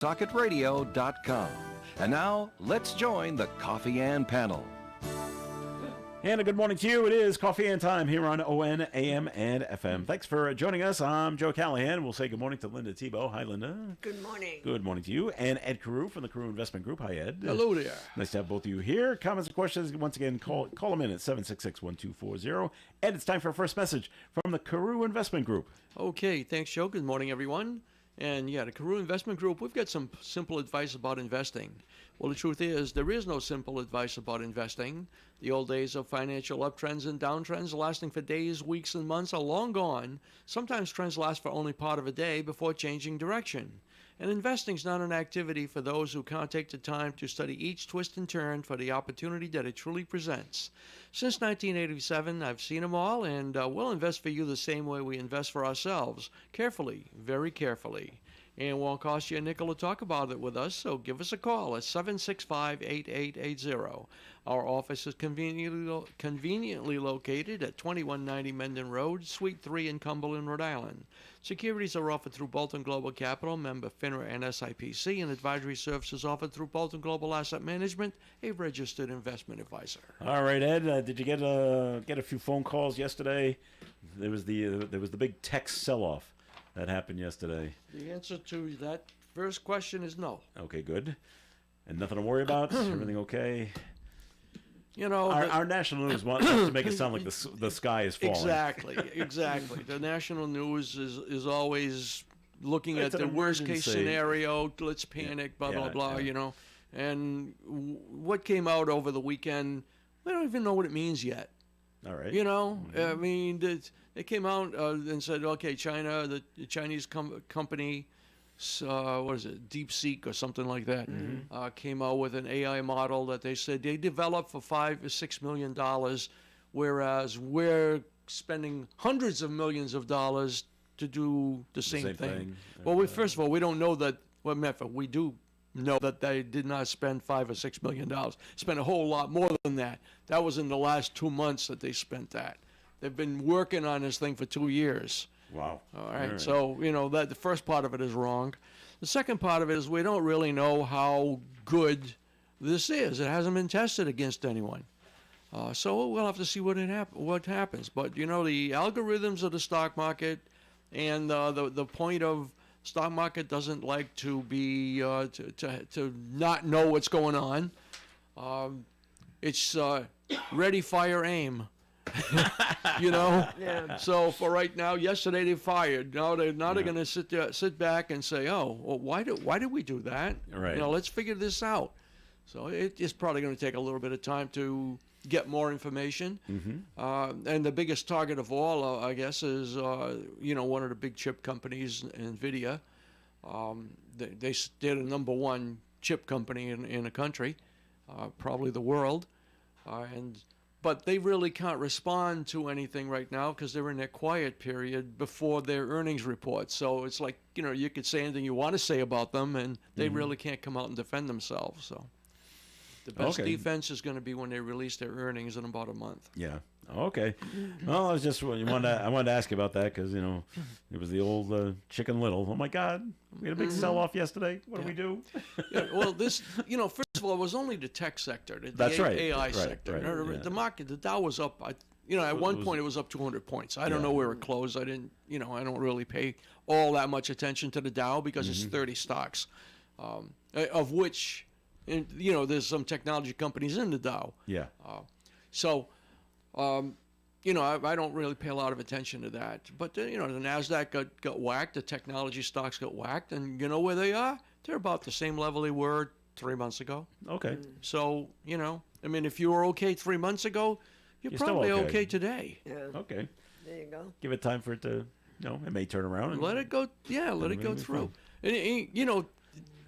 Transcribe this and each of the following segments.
SocketRadio.com. And now, let's join the Coffee and Panel. And a good morning to you. It is Coffee and Time here on ON, AM, and FM. Thanks for joining us. I'm Joe Callahan. We'll say good morning to Linda Tebow. Hi, Linda. Good morning. Good morning to you. And Ed Carew from the Carew Investment Group. Hi, Ed. Hello there. Nice to have both of you here. Comments and questions, once again, call them in at 766-1240. And it's time for our first message from the Carew Investment Group. Okay, thanks, Joe. Good morning, everyone. And yeah, the Carew Investment Group, we've got some simple advice about investing. Well, the truth is, there is no simple advice about investing. The old days of financial uptrends and downtrends lasting for days, weeks, and months are long gone. Sometimes trends last for only part of a day before changing direction. And investing is not an activity for those who can't take the time to study each twist and turn for the opportunity that it truly presents. Since 1987, I've seen them all, and we'll invest for you the same way we invest for ourselves. Carefully, very carefully. And it won't cost you a nickel to talk about it with us, so give us a call at 765-8880. Our office is conveniently located at 2190 Menden Road, Suite 3 in Cumberland, Rhode Island. Securities are offered through Bolton Global Capital, member FINRA and SIPC, and advisory services offered through Bolton Global Asset Management, a registered investment advisor. All right, Ed, did you get a few phone calls yesterday? There was the big tech sell-off that happened yesterday. The answer to that first question is no. Okay, good. And nothing to worry about? Everything okay? You know, our national news wants to make it sound like the sky is falling. Exactly. The national news is always looking It's at the an worst case emergency. scenario. Let's panic, blah, blah, Yeah. you know. And what came out over the weekend, we don't even know what it means yet. All right. You know, I mean, they came out and said, okay, China, the Chinese company, what is it, DeepSeek or something like that, came out with an AI model that they said they developed for $5 or $6 million, whereas we're spending hundreds of millions of dollars to do the same thing. Well, first of all, we don't know that. Well, we do know that they did not spend $5 or $6 million. Spent a whole lot more than that. That was in the last 2 months that they spent that. They've been working on this thing for 2 years. Wow. All right. So, you know, that the first part of it is wrong. The second part of it is we don't really know how good this is. It hasn't been tested against anyone. So we'll have to see what happens. But, you know, the algorithms of the stock market and the point of stock market doesn't like to be to not know what's going on. It's ready, fire, aim. You know. Yeah. So for right now, yesterday they fired. Now they're going to sit back and say, oh, well, why did we do that? Right. You know, let's figure this out. So it's probably going to take a little bit of time to get more information. And the biggest target of all, I guess, is one of the big chip companies, NVIDIA. They're the number one chip company in the country, probably the world, but they really can't respond to anything right now because they're in their quiet period before their earnings report. So it's like, you know, you could say anything you want to say about them, and they really can't come out and defend themselves. So the best defense is going to be when they release their earnings in about a month. Yeah. Okay. Well, I wanted to ask you about that because, you know, it was the old Chicken Little. Oh my God, we had a big sell-off yesterday. What do we do? Well, this, you know, first of all, it was only the tech sector, That's right. AI sector. Right. The market, the Dow was up. At one point it was up 200 points. I don't know where it closed. I don't really pay all that much attention to the Dow because it's 30 stocks, of which, there's some technology companies in the Dow. Yeah. I don't really pay a lot of attention to that. But, the NASDAQ got whacked, the technology stocks got whacked, and you know where they are? They're about the same level they were 3 months ago. Okay. So, if you were okay 3 months ago, you're probably still okay today. Yeah. Okay. There you go. Give it time for it to, it may turn around. Let it go. Yeah, let it go through. And,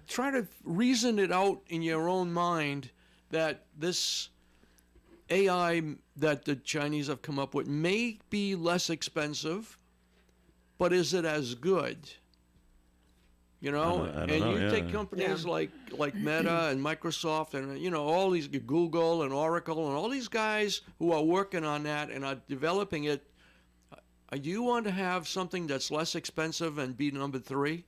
try to reason it out in your own mind that this AI that the Chinese have come up with may be less expensive, but is it as good? I don't know, you take companies like Meta and Microsoft and all these, Google and Oracle and all these guys who are working on that and are developing it. Do you want to have something that's less expensive and be number 3?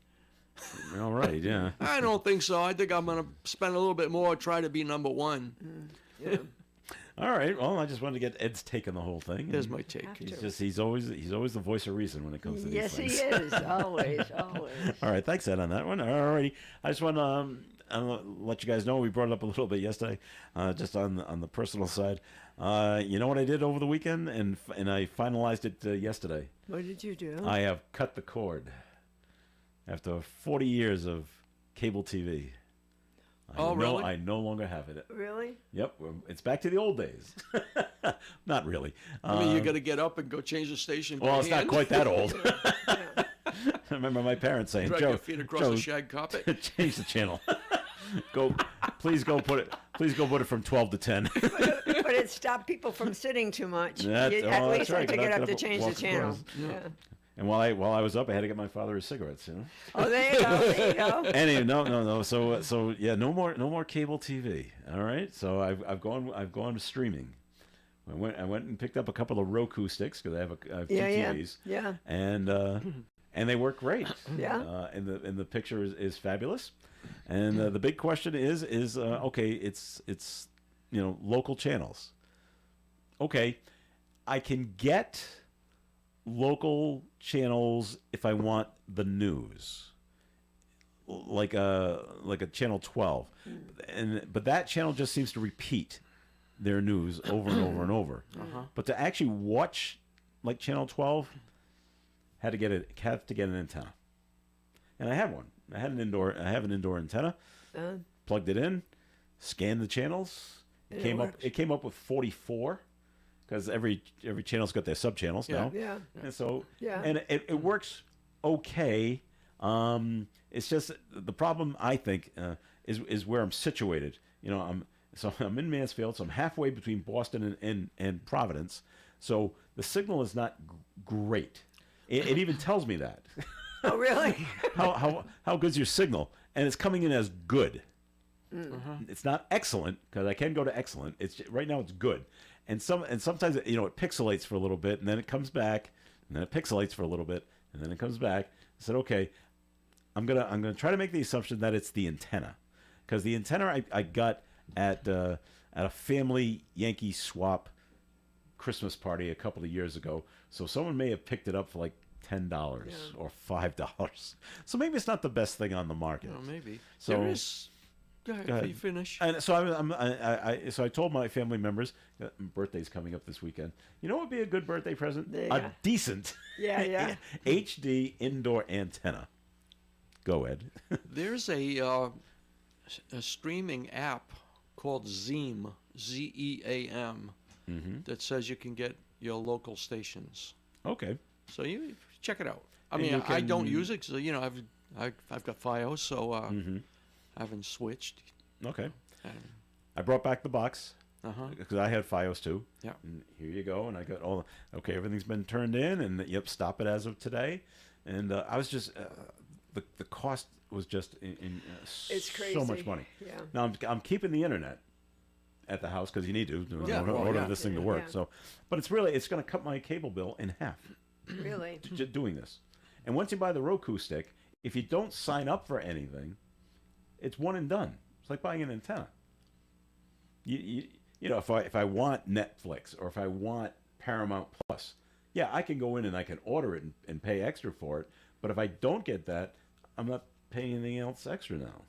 All right, yeah. I don't think so. I think I'm going to spend a little bit more, try to be number one. Yeah. All right. Well, I just wanted to get Ed's take on the whole thing. There's my take. Have to. He's always the voice of reason when it comes to Yes, these he things. is. Always, always. All right, thanks Ed on that one. All righty. I just want to let you guys know we brought it up a little bit yesterday, just on the personal side. You know what I did over the weekend, and I finalized it yesterday. What did you do? I have cut the cord after 40 years of cable TV. Really? I no longer have it. Really? Yep, it's back to the old days. Not really. I mean, you got to get up and go change the station. by Well, it's not hand. quite that old. Yeah. I remember my parents saying, Drag "Joe, your feet across Joe, the shag carpet. change the channel. Please go put it from 12 to 10." But it stopped people from sitting too much. That's At least right. had to Not get up gonna to change the walk channel. across. Yeah. And while I was up, I had to get my father his cigarettes. You know. Oh, there you go. There you go. Anyway, no. So yeah, no more cable TV. All right. So I've gone to streaming. I went and picked up a couple of Roku sticks because I have two Yeah, TVs. yeah. And they work great. Yeah. And the picture is fabulous. And the big question is okay, it's local channels. Okay, I can get local channels if I want the news, like a channel 12, but that channel just seems to repeat their news over and over and over. But to actually watch like channel 12, had to get an antenna, and I have one. I have an indoor antenna. Plugged it in, scanned the channels. And It came up with 44. Because every channel's got their sub-channels now. Yeah. And so, Yeah. and it works okay. It's just the problem, I think, is where I'm situated. I'm in Mansfield, so I'm halfway between Boston and Providence. So the signal is not great. It even tells me that. Oh, really? How good's your signal? And it's coming in as good. It's not excellent, because I can go to excellent. Right now it's good. And sometimes it pixelates for a little bit, and then it comes back, and then it pixelates for a little bit, and then it comes back. I said, okay, I'm gonna try to make the assumption that it's the antenna, because the antenna I got at a family Yankee swap Christmas party a couple of years ago. So someone may have picked it up for like $10 or $5. So maybe it's not the best thing on the market. Oh, maybe. So There is. Go ahead. You finish. And so I told my family members, birthday's coming up this weekend. You know what would be a good birthday present? Yeah. A decent Yeah. HD indoor antenna. Go, Ed. There's a streaming app called Zeam, Zeam, that says you can get your local stations. Okay. So you check it out. I And mean, you I don't can- use it because I've got FiOS, so I haven't switched. Okay. Um, I brought back the box Uh-huh. because I had FiOS too. Yeah. And here you go. And I got okay, everything's been turned in, and yep, stop it as of today. And I was just the cost was just It's crazy. so much money. Yeah. Now I'm keeping the internet at the house because you need to in well, order yeah. for this thing to work. Yeah. So, but it's going to cut my cable bill in half Really? just doing this. And once you buy the Roku stick, if you don't sign up for anything, it's one and done. It's like buying an antenna. If I want Netflix or if I want Paramount Plus, yeah, I can go in and I can order it and pay extra for it. But if I don't get that, I'm not paying anything else extra now.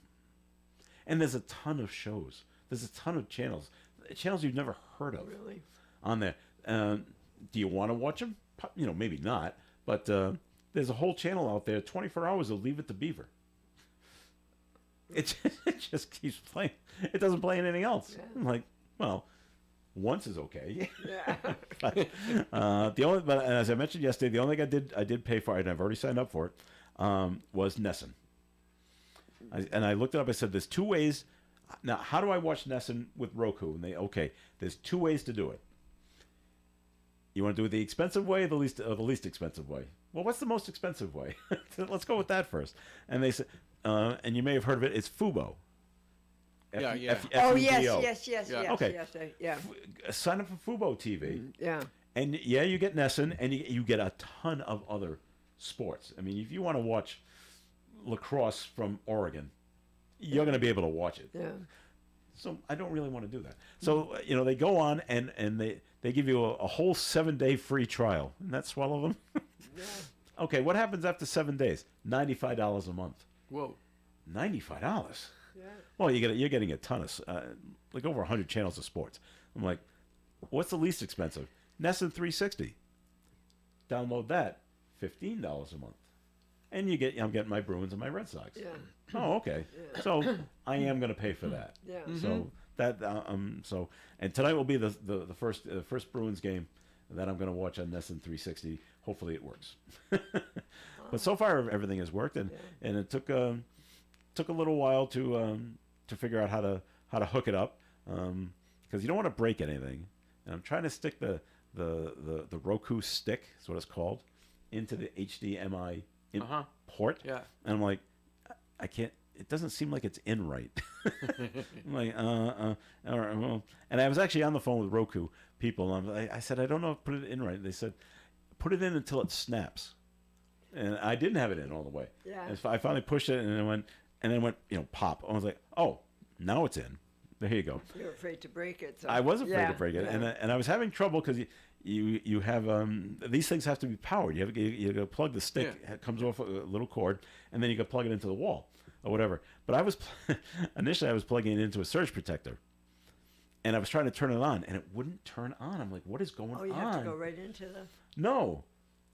And there's a ton of shows. There's a ton of channels you've never heard of Really? on there. Do you want to watch them? Maybe not. But there's a whole channel out there, 24 hours of Leave It to Beaver. It just keeps playing. It doesn't play anything else. Yeah. I'm like, well, once is okay. Yeah. But as I mentioned yesterday, the only thing I did pay for it, and I've already signed up for it, was Nessun. And I looked it up. I said, there's two ways. Now, how do I watch Nessun with Roku? And there's two ways to do it. You want to do it the expensive way or the least expensive way? Well, what's the most expensive way? Let's go with that first. And they said, and you may have heard of it, it's Fubo. Yeah. Oh, F-U-B-O. yes. Yeah. Okay. Yeah. Sign up for Fubo TV. Yeah. And yeah, you get Nessun, and you get a ton of other sports. I mean, if you want to watch lacrosse from Oregon, you're going to be able to watch it. Yeah. So I don't really want to do that. So they go on and they give you a whole 7-day free trial, and that swallow them. Yeah. Okay, what happens after 7 days? $95 a month. Whoa. $95. Yeah. Well, you're getting a ton of like over 100 channels of sports. I'm like, what's the least expensive? Nesson 360. Download that, $15 a month, and I'm getting my Bruins and my Red Sox. Yeah. Oh, okay. Yeah. So I am going to pay for that. Yeah. So that and tonight will be the first Bruins game that I'm going to watch on Nesson 360. Hopefully it works. But so far everything has worked, and it took a little while to figure out how to hook it up, because you don't want to break anything. And I'm trying to stick the Roku stick, is what it's called, into the HDMI port. Yeah. And I'm like, I can't. It doesn't seem like it's in right. I'm like, all right, well. And I was actually on the phone with Roku people. And I said, I don't know if put it in right. They said, put it in until it snaps. And I didn't have it in all the way. Yeah. And so I finally pushed it, and then it went, pop. I was like, oh, now it's in. There you go. You're afraid to break it. So. I was afraid Yeah. to break it, Yeah. and I was having trouble because you have these things have to be powered. You got to plug the stick. Yeah. It comes off a little cord, and then you got to plug it into the wall or whatever. But I was initially I was plugging it into a surge protector, and I was trying to turn it on, and it wouldn't turn on. I'm like, what is going on? Oh, you have to go right into the. No,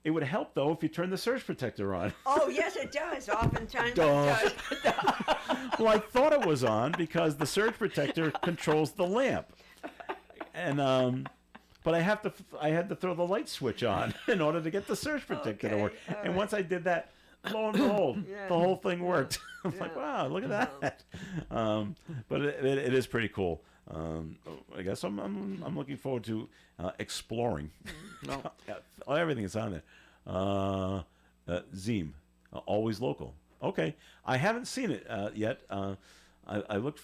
it would help though if you turn the surge protector on. Oh yes, it does. Oftentimes Duh. it does. Well, I thought it was on because the surge protector controls the lamp, and but I had to throw the light switch on in order to get the surge protector to Okay, work. all And right. once I did that, lo and behold, Yeah. the whole thing worked. I'm like, Yeah. wow, look at that. But it is pretty cool. I guess I'm looking forward to exploring. No. Everything is on there. Zeem, always local. Okay, I haven't seen it yet. I looked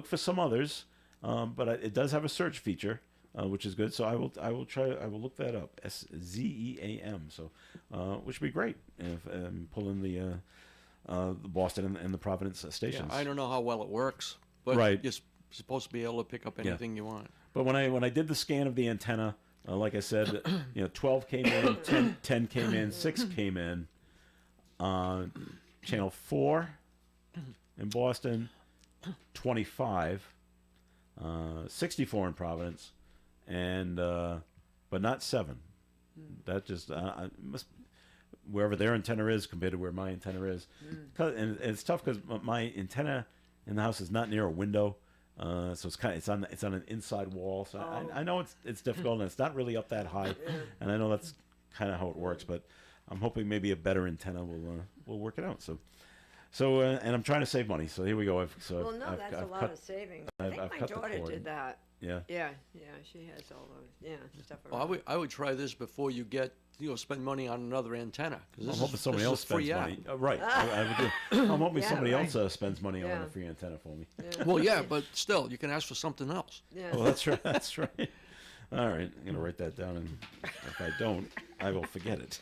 for some others, but it does have a search feature, which is good. So I will look that up. SZEAM. So, which would be great if pull in the Boston and the Providence Yeah, stations. I don't know how well it works, but Right. you're supposed to be able to pick up anything you want. But when I did the scan of the antenna, like I said, 12 came in, 10 came in, 6 came in. Channel 4 in Boston, 25, 64 in Providence, and but not 7. That just must wherever their antenna is compared to where my antenna is. And it's tough because my antenna in the house is not near a window. So it's on an inside wall. So I know it's difficult, and it's not really up that high. And I know that's kind of how it works, but I'm hoping maybe a better antenna will work it out. So and I'm trying to save money. So here we go. Well, no, that's a lot of savings. I think I've my cut the daughter cord. did that. Yeah. Yeah, she has all those stuff Well, around. I would try this before you spend money on another antenna. I'm hoping somebody else spends free money. Right. I would do. I'm hoping Yeah, somebody right. else spends money on Yeah. a free antenna for me. Yeah. Well, yeah, but still, you can ask for something else. Yeah. Well, that's right. That's right. All right. I'm gonna write that down, and if I don't, I will forget it.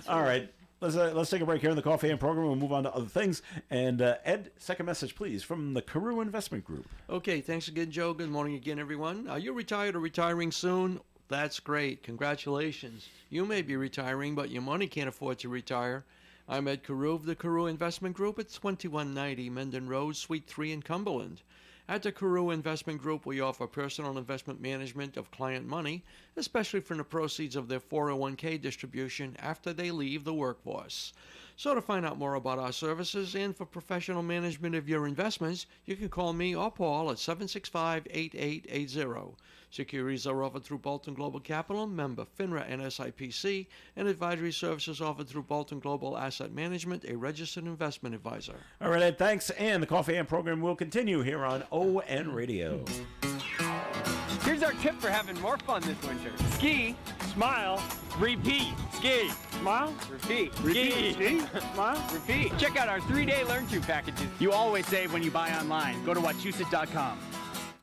All right. Let's take a break here in the Coffee and program. We'll move on to other things. And Ed, second message, please, from the Carew Investment Group. Okay, thanks again, Joe. Good morning again, everyone. Are you retired or retiring soon? That's great. Congratulations. You may be retiring, but your money can't afford to retire. I'm Ed Carew of the Carew Investment Group at 2190 Menden Road, Suite 3 in Cumberland. At the Carew Investment Group, we offer personal investment management of client money, especially from the proceeds of their 401k distribution after they leave the workforce. So to find out more about our services and for professional management of your investments, you can call me or Paul at 765-8880. Securities are offered through Bolton Global Capital, member FINRA and SIPC, and advisory services offered through Bolton Global Asset Management, a registered investment advisor. All right, Ed, thanks. And the Coffee and program will continue here on ON Radio. Here's our tip for having more fun this winter. Ski, smile, repeat. Ski, smile, repeat. Ski, smile, repeat. Check out our 3-day Learn To packages. You always save when you buy online. Go to Wachusett.com.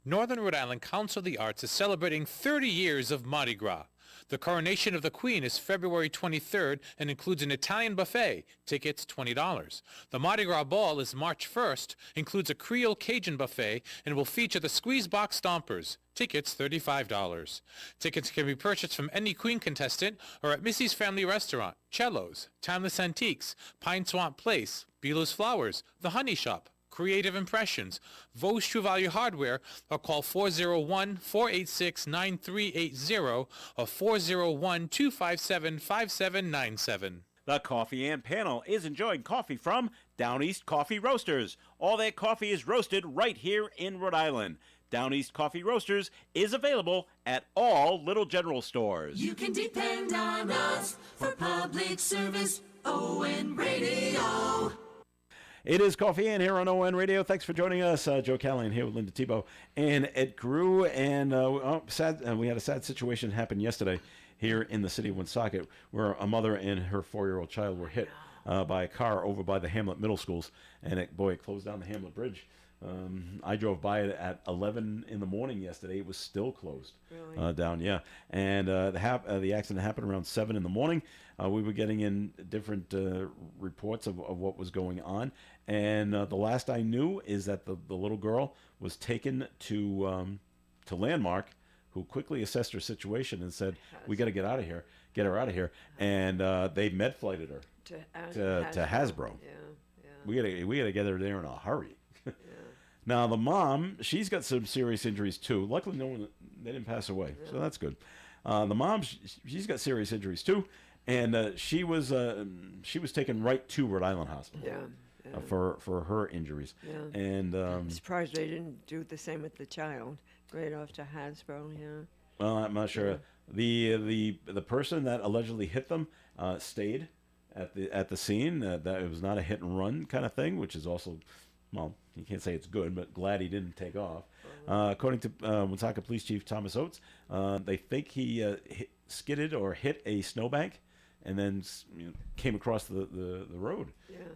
Northern Rhode Island Council of the Arts is celebrating 30 years of Mardi Gras. The Coronation of the Queen is February 23rd and includes an Italian buffet. Tickets $20. The Mardi Gras Ball is March 1st, includes a Creole Cajun buffet, and will feature the Squeeze Box Stompers. Tickets $35. Tickets can be purchased from any Queen contestant or at Missy's Family Restaurant, Cello's, Timeless Antiques, Pine Swamp Place, Beela's Flowers, The Honey Shop, Creative Impressions, Vos True Value Hardware, or call 401-486-9380 or 401-257-5797. The Coffee and Panel is enjoying coffee from Down East Coffee Roasters. All their coffee is roasted right here in Rhode Island. Down East Coffee Roasters is available at all Little General stores. You can depend on us for public service. ON Radio. It is Coffee and here on ON Radio. Thanks for joining us. Joe Callahan here with Linda Tebow and Ed Grew. And we had a sad situation happen yesterday here in the city of Woonsocket where a mother and her 4-year-old child were hit by a car over by the Hamlet Middle Schools. And it closed down the Hamlet Bridge. I drove by it at 11 in the morning yesterday. It was still closed. Really? Down, yeah. And the accident happened around 7 in the morning. We were getting in different reports of what was going on. And the last I knew is that the little girl was taken to Landmark, who quickly assessed her situation and said, "We got to get her out of here." And they med-flighted her to Hasbro. Yeah. We gotta get her there in a hurry. Now the mom, she's got some serious injuries too. Luckily, they didn't pass away, so that's good. The mom, she's got serious injuries too, and she was taken right to Rhode Island Hospital. For her injuries. Yeah. And I'm surprised they didn't do the same with the child. Right off to Hasbro. Yeah. Well, I'm not sure. The person that allegedly hit them stayed at the scene. That it was not a hit and run kind of thing, which is also. Well, you can't say it's good, but glad he didn't take off. According to Woonsocket Police Chief Thomas Oates, they think he skidded or hit a snowbank and then came across the road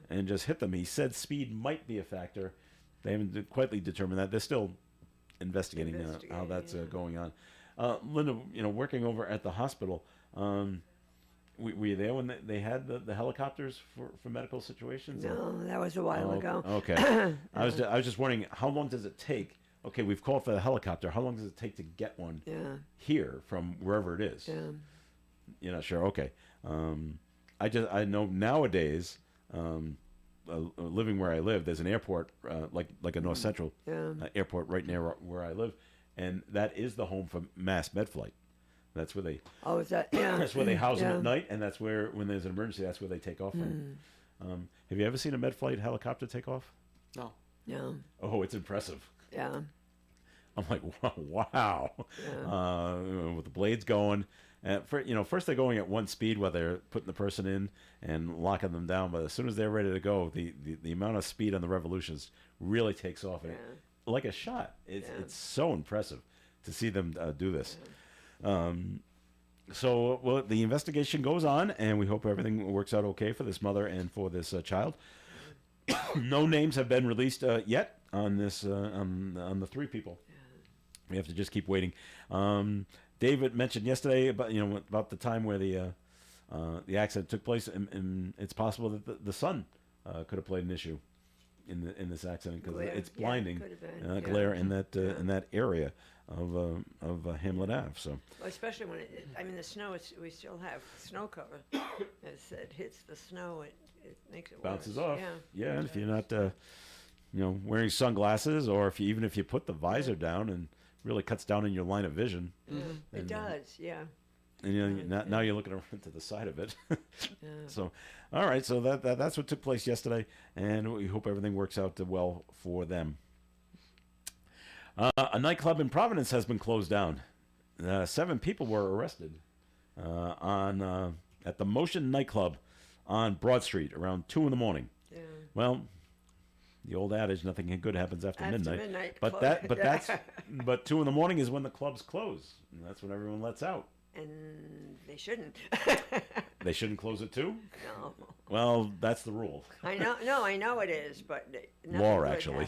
and just hit them. He said speed might be a factor. They haven't quite determined that. They're still investigating how that's going on. Linda, working over at the hospital, were you there when they had the helicopters for medical situations? No, that was a while ago. Okay. I was just wondering, how long does it take? Okay, we've called for the helicopter. How long does it take to get one here from wherever it is? Yeah. You're not sure? Okay. I know nowadays, living where I live, there's an airport like a North Central airport right near where I live, and that is the home for mass med flight. That's where they. Oh, is that? Yeah. That's where they house them at night, and that's where, when there's an emergency, that's where they take off from. Have you ever seen a med flight helicopter take off? No. No. Oh, it's impressive. Yeah. I'm like, wow. With the blades going, first they're going at one speed while they're putting the person in and locking them down, but as soon as they're ready to go, the amount of speed on the Revolutions really takes off, and like a shot. It's so impressive to see them do this. So the investigation goes on, and we hope everything works out okay for this mother and for this child. No names have been released yet on this on the 3 people. We have to just keep waiting. David mentioned yesterday about the time where the accident took place, and it's possible that the sun could have played an issue in this accident because it's blinding glare in that area of Hamlet Ave. So, well, especially when the snow we still have snow cover. As it hits the snow, it makes it bounces worse. off. And if you're not wearing sunglasses, or even if you put the visor down, and really cuts down in your line of vision. It does. And now you're looking around to the side of it. So, all right. So that's what took place yesterday, and we hope everything works out well for them. A nightclub in Providence has been closed down. 7 people were arrested at the Motion nightclub on Broad Street around 2 in the morning. Yeah. Well, the old adage, nothing good happens after midnight. But close. But 2 in the morning is when the clubs close, and that's when everyone lets out. And they shouldn't. They shouldn't close at 2? No. Well, that's the rule. I know. No, I know it is, but Law, actually.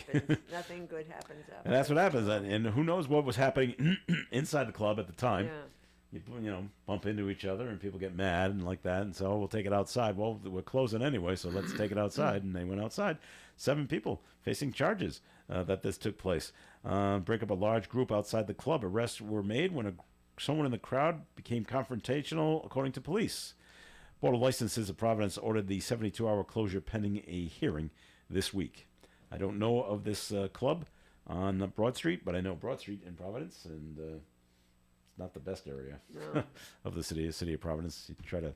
Nothing good happens after. And that's what happens. And who knows what was happening inside the club at the time. bump into each other and people get mad and like that, and so we'll take it outside. Well, we're closing anyway, so let's take it outside. And they went outside. 7 people facing charges that this took place. Break up a large group outside the club. Arrests were made when someone in the crowd became confrontational, according to police. Board of Licenses of Providence ordered the 72-hour closure pending a hearing this week. I don't know of this club on Broad Street, but I know Broad Street in Providence, and it's not the best area No. of the city of Providence. You try to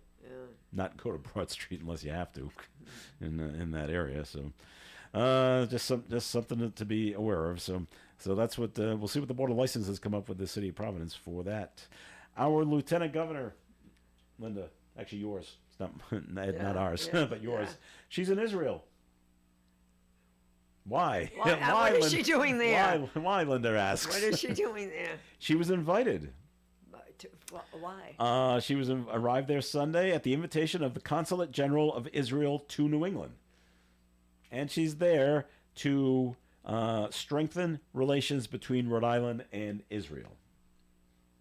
not go to Broad Street unless you have to in that area. So just something to be aware of. So that's what we'll see what the Board of Licenses come up with the city of Providence for that. Our Lieutenant Governor, Linda, actually yours. It's not ours, but yours. Yeah. She's in Israel. Why? What is she doing there? Why, Linda asks. What is she doing there? She was invited. Why? She arrived there Sunday at the invitation of the Consulate General of Israel to New England. And she's there to strengthen relations between Rhode Island and Israel.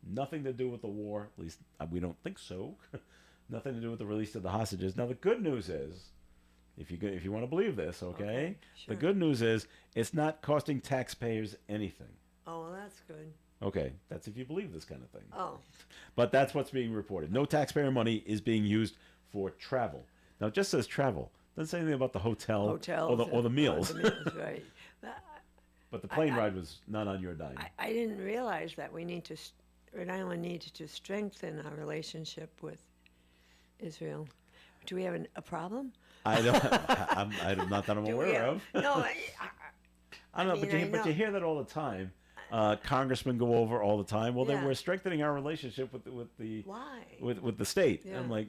Nothing to do with the war, at least we don't think so. Nothing to do with the release of the hostages. Now, the good news is, if you want to believe this, okay? Sure. The good news is it's not costing taxpayers anything. Oh, well, that's good. Okay, that's if you believe this kind of thing. Oh. But that's what's being reported. No taxpayer money is being used for travel. Now, it just says travel. Doesn't say anything about the hotel or the meals. The meals, right. But the plane ride was not on your dime. I didn't realize that Rhode Island needs to strengthen our relationship with Israel. Do we have a problem? I don't. I'm not that I'm aware of. No, I don't know, but you hear that all the time. Congressmen go over all the time. Well, then Yeah. we're strengthening our relationship with the why? with the state. Yeah. I'm like,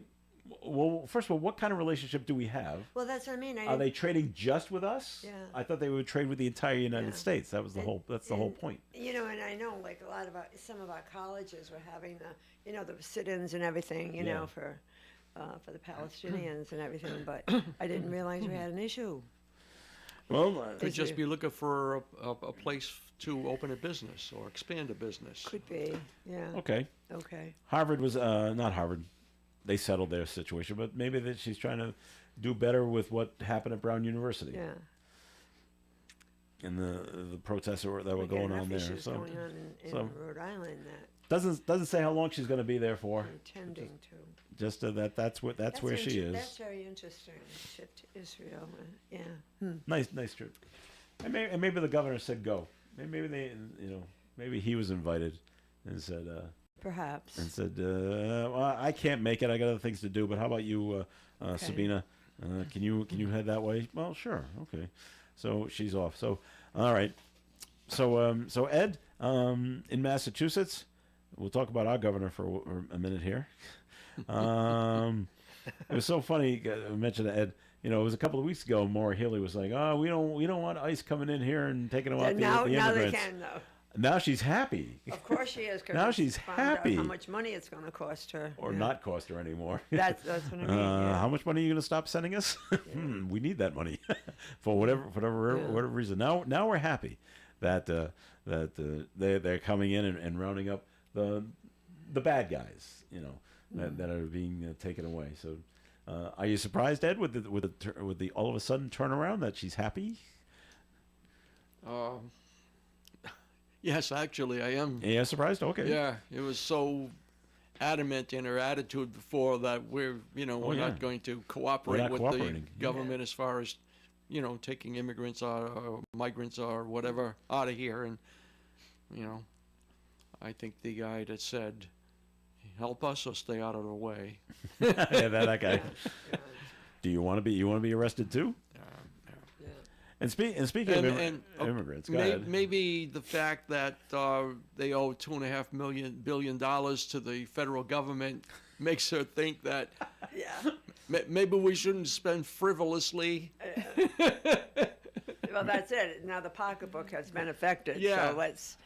well, first of all, what kind of relationship do we have? Well, that's what I mean. Are they trading just with us? Yeah. I thought they would trade with the entire United Yeah. States. That was the whole. That's the whole point. And I know, like a lot of some of our colleges were having the sit-ins and everything, Yeah. for the Palestinians and everything. But I didn't realize we had an issue. Well, Could just be looking for a place to open a business or expand a business. Could be, yeah. okay. Okay. Harvard was not Harvard. They settled their situation, but maybe that she's trying to do better with what happened at Brown University Yeah. and the protests that were going on there. Issues So going on in Rhode Island that doesn't say how long she's going to be there for. intending to. Just that's where she is. That's very interesting. Trip to Israel. Yeah. Nice trip. And maybe the governor said go. Maybe they, maybe he was invited and said. Perhaps. And said, well, I can't make it. I got other things to do. But how about you, Sabina? Can you head that way? Well, sure. Okay. So she's off. So all right. So Ed, in Massachusetts, we'll talk about our governor for a minute here. It was so funny. I mentioned Ed. It was a couple of weeks ago. Maura Healey was like, "Oh, we don't want ICE coming in here and taking them out the immigrants." Now they can though. Now she's happy. Of course she is. 'Cause Now we she's found out happy. how much money it's going to cost her. Or not cost her anymore. That's what I mean. Yeah. How much money are you going to stop sending us? We need that money for whatever reason. Now we're happy that they're coming in and rounding up the bad guys, that are being taken away. So, are you surprised, Ed, with the all of a sudden turnaround that she's happy? Yes, actually, I am. Yeah, surprised. Okay. Yeah, it was so adamant in her attitude before that we're not going to cooperate with the government as far as taking immigrants or migrants or whatever out of here. And I think the guy that said, "Help us or stay out of the way." Yeah, that guy. Do you want to be arrested too? And speaking of immigrants, go ahead. Maybe the fact that they owe $2.5 billion to the federal government makes her think that maybe we shouldn't spend frivolously. Well, that's it. Now the pocketbook has been affected. Yeah. So let's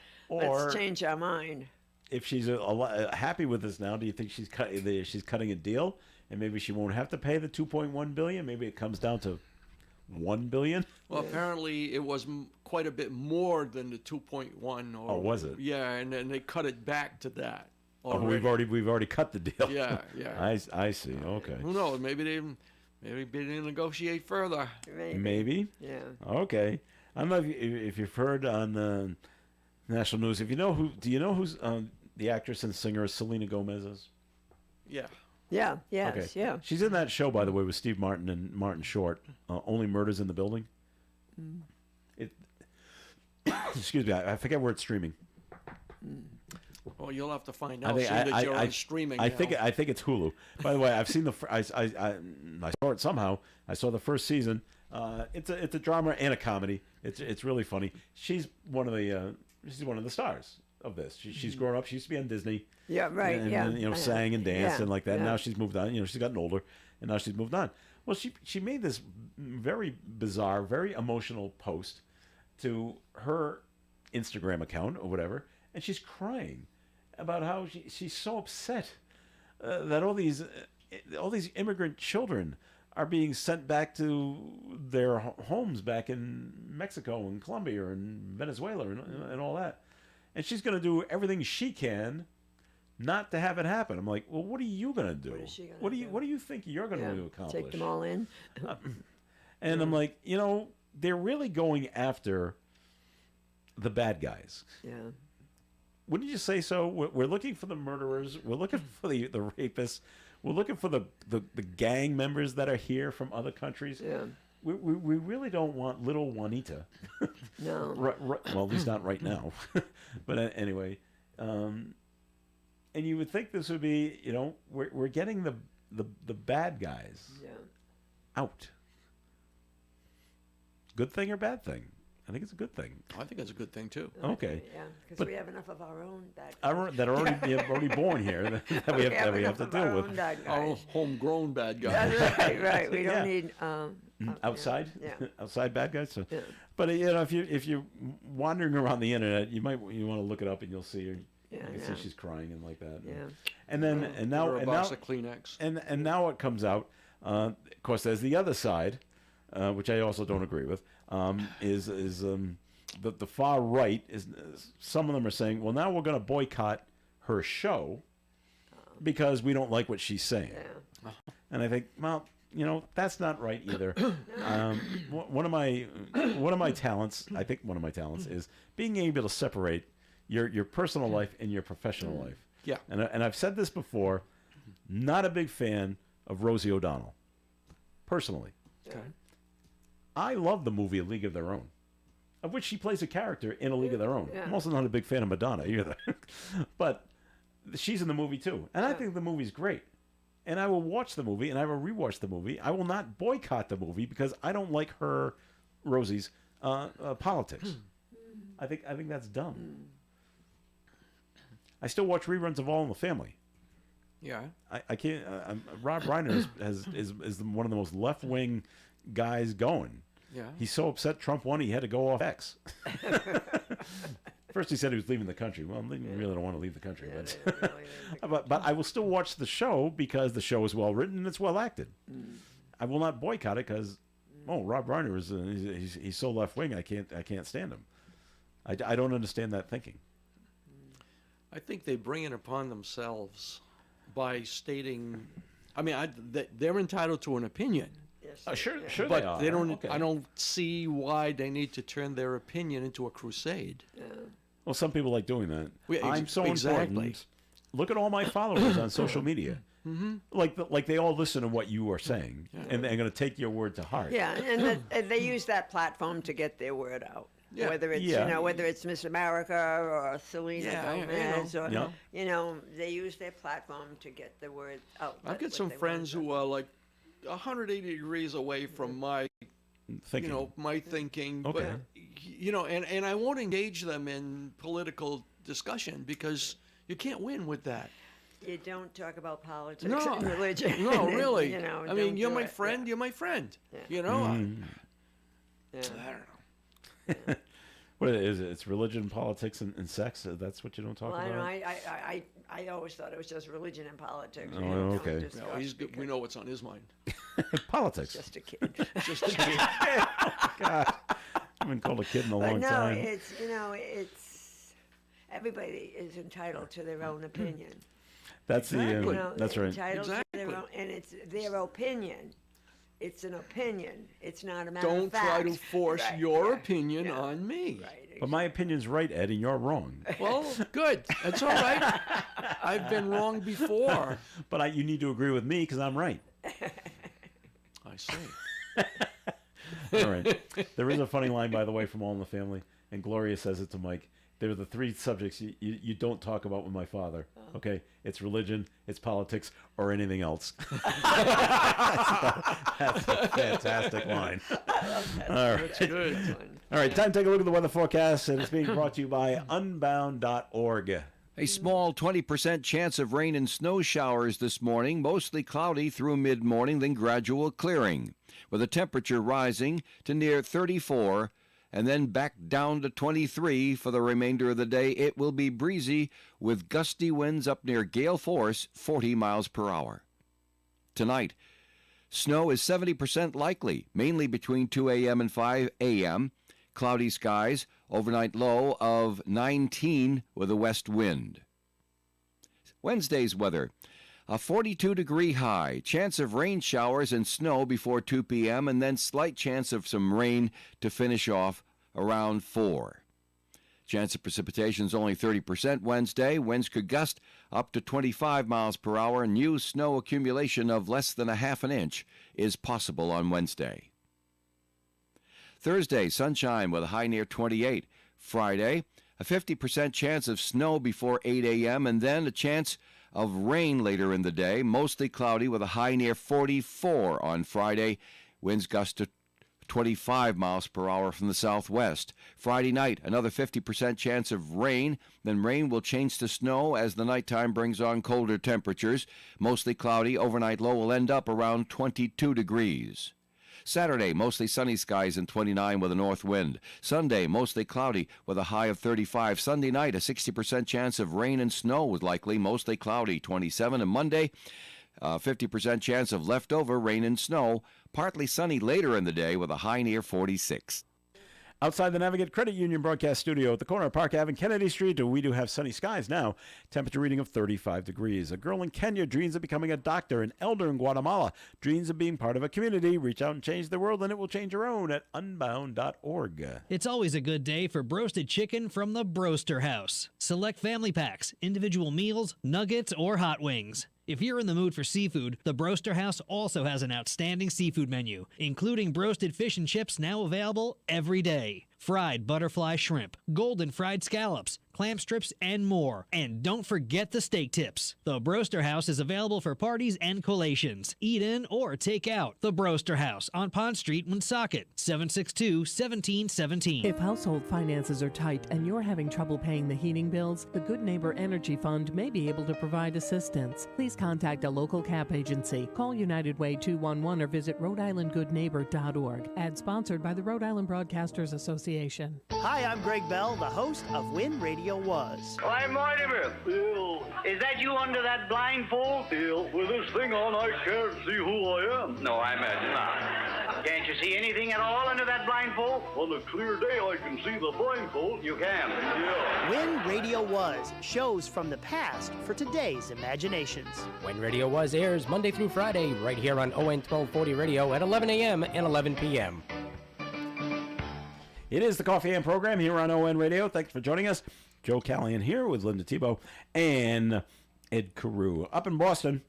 change our mind. If she's happy with this now, do you think she's cutting a deal, and maybe she won't have to pay the $2.1 billion? Maybe it comes down to $1 billion. Well, apparently it was quite a bit more than the 2.1. Oh, was it? Yeah, and then they cut it back to that. Oh, we've already cut the deal. Yeah, yeah. I see. Okay. Who knows? Maybe they negotiate further. Maybe. Yeah. Okay. I don't know if you've heard on the national news. Do you know who's the actress and singer Selena Gomez is? Yeah. Yeah. Yes. Okay. Yeah. She's in that show, by the way, with Steve Martin and Martin Short. Only Murders in the Building. It. Excuse me. I forget where it's streaming. Well, you'll have to find out. I think seeing that you're on streaming. I now. think it's Hulu. By the way, I've seen I saw it somehow. I saw the first season. It's a drama and a comedy. It's really funny. She's one of the stars of this. She's grown up. She used to be on Disney. Yeah. Right. And, yeah. sang and danced Yeah, and like that. yeah. Now she's moved on. She's gotten older, and now she's moved on. Well, she made this very bizarre, very emotional post to her Instagram account or whatever, and she's crying about how she's so upset that all these immigrant children are being sent back to their homes back in Mexico and Colombia and Venezuela and all that, and she's going to do everything she can not to have it happen. I'm like, well, what are you going to do? What is she gonna What do you think you're going Yeah. to accomplish? Take them all in. And I'm like, they're really going after the bad guys. Yeah. Wouldn't you say so? We're looking for the murderers. We're looking for the rapists. We're looking for the gang members that are here from other countries. Yeah. We really don't want little Juanita. No. Well, at least not right now. But anyway, and you would think this would be, we're getting the bad guys Yeah. out. Good thing or bad thing? I think it's a good thing. I think that's a good thing too. Okay. Yeah, because But- we have enough of our own bad That are already born here that we have to enough of deal our with. own bad Our guys. homegrown bad guy. That's right. We Yeah. don't need Outside, Yeah. outside bad guys. So, Yeah. but if you're wandering around the internet, you want to look it up and you'll see her. Yeah, You can yeah. see she's crying and like that. Yeah. And then and now Or a and box now of Kleenex. and now it comes out. Of course, there's the other side, which I also don't agree with. Is the far right is some of them are saying, well, now we're going to boycott her show because we don't like what she's saying. Yeah. And I think, well, that's not right either. One of my talents, I think one of my talents is being able to separate your personal life and your professional life. Yeah. And I've said this before, not a big fan of Rosie O'Donnell, personally. Okay. I love the movie A League of Their Own, of which she plays a character in A League of Their Own. Yeah. I'm also not a big fan of Madonna either. But she's in the movie too. And I think the movie's great. And I will watch the movie and I will rewatch the movie. I will not boycott the movie because I don't like Rosie's politics. I think that's dumb. I still watch reruns of All in the Family. Yeah. I can't. Rob Reiner is one of the most left wing guys going. Yeah. He's so upset Trump won, he had to go off X. First, he said he was leaving the country. Well, they really don't want to leave the country, but I will still watch the show because the show is well written and it's well acted. I will not boycott it because, Rob Reiner is he's so left wing. I can't stand him. I don't understand that thinking. I think they bring it upon themselves by stating. I mean, they're entitled to an opinion. Yes. Sure, But they are. they don't. Okay. I don't see why they need to turn their opinion into a crusade. Well, some people like doing that. I'm so exactly. important. Look at all my followers on social media. Like they all listen to what you are saying, and they're going to take your word to heart. Yeah, and they use that platform to get their word out. Yeah. Whether it's whether it's Miss America or Selena Gomez or they use their platform to get the word out. I've got some friends who are like 180 degrees away from my Thinking. my thinking. Okay. But and I won't engage them in political discussion because you can't win with that. You don't talk about politics No. and religion. No, really. I I don't mean, you're do my it. friend. Yeah. You're my friend. Yeah. You know. Yeah. I don't know. What is it? It's religion, politics, and sex. That's what you don't talk Well, about. I always thought it was just religion and politics. Oh, We don't okay. discuss No, we because know what's on his mind. Politics. Just a kid. Just a kid. God, I've been called a kid in a But long no, time. it's it's everybody is entitled to their own opinion. That's Exactly. the that's right. entitled to their Exactly. own, and it's their opinion. It's an opinion. It's not a matter of Don't fact. try to force Right, your yeah, opinion yeah. on me. Right. But my opinion's right, Ed, and you're wrong. Well, good. That's all right. I've been wrong before. But you need to agree with me because I'm right. I see. All right. There is a funny line, by the way, from All in the Family, and Gloria says it to Mike. There are the three subjects you don't talk about with my father. Okay? It's religion, it's politics, or anything else. That's a fantastic line. All right. That's good. All right, time to take a look at the weather forecast, and it's being brought to you by unbound.org. A small 20% chance of rain and snow showers this morning, mostly cloudy through mid-morning, then gradual clearing, with the temperature rising to near 34 and then back down to 23 for the remainder of the day. It will be breezy with gusty winds up near gale force, 40 miles per hour. Tonight, snow is 70% likely, mainly between 2 a.m. and 5 a.m. Cloudy skies, overnight low of 19 with a west wind. Wednesday's weather. A 42-degree high, chance of rain showers and snow before 2 p.m., and then slight chance of some rain to finish off around 4. Chance of precipitation is only 30% Wednesday. Winds could gust up to 25 miles per hour, and new snow accumulation of less than a half an inch is possible on Wednesday. Thursday, sunshine with a high near 28. Friday, a 50% chance of snow before 8 a.m., and then a chance of rain later in the day, mostly cloudy with a high near 44 on Friday. Winds gust to 25 miles per hour from the southwest. Friday night, another 50% chance of rain. Then rain will change to snow as the nighttime brings on colder temperatures. Mostly cloudy. Overnight low will end up around 22 degrees. Saturday, mostly sunny skies and 29 with a north wind. Sunday, mostly cloudy with a high of 35. Sunday night, a 60% chance of rain and snow is likely, mostly cloudy, 27. And Monday, 50% chance of leftover rain and snow, partly sunny later in the day with a high near 46. Outside the Navigate Credit Union broadcast studio at the corner of Park Ave and Kennedy Street, we do have sunny skies now. Temperature reading of 35 degrees. A girl in Kenya dreams of becoming a doctor. An elder in Guatemala dreams of being part of a community. Reach out and change the world, and it will change your own at unbound.org. It's always a good day for broasted chicken from the Broaster House. Select family packs, individual meals, nuggets, or hot wings. If you're in the mood for seafood, the Broaster House also has an outstanding seafood menu, including broasted fish and chips now available every day. Fried butterfly shrimp, golden fried scallops, clam strips, and more. And don't forget the steak tips. The Broaster House is available for parties and collations. Eat in or take out. The Broaster House on Pond Street, Woonsocket, 762-1717. If household finances are tight and you're having trouble paying the heating bills, the Good Neighbor Energy Fund may be able to provide assistance. Please contact a local CAP agency. Call United Way 211 or visit Rhode-IslandGoodNeighbor.org. Ad sponsored by the Rhode Island Broadcasters Association. Hi, I'm Greg Bell, the host of WIN Radio Was. I'm Mortimer. Bill. Is that you under that blindfold? Bill, with this thing on, I can't see who I am. No, I imagine not. Can't you see anything at all under that blindfold? On a clear day, I can see the blindfold. You can. Yeah. WIN Radio Was, shows from the past for today's imaginations. WIN Radio Was airs Monday through Friday right here on ON 1240 Radio at 11 a.m. and 11 p.m. It is the Coffee and Program here on ON Radio. Thanks for joining us. Joe Callahan here with Linda Tebow and Ed Carew. Up in Boston,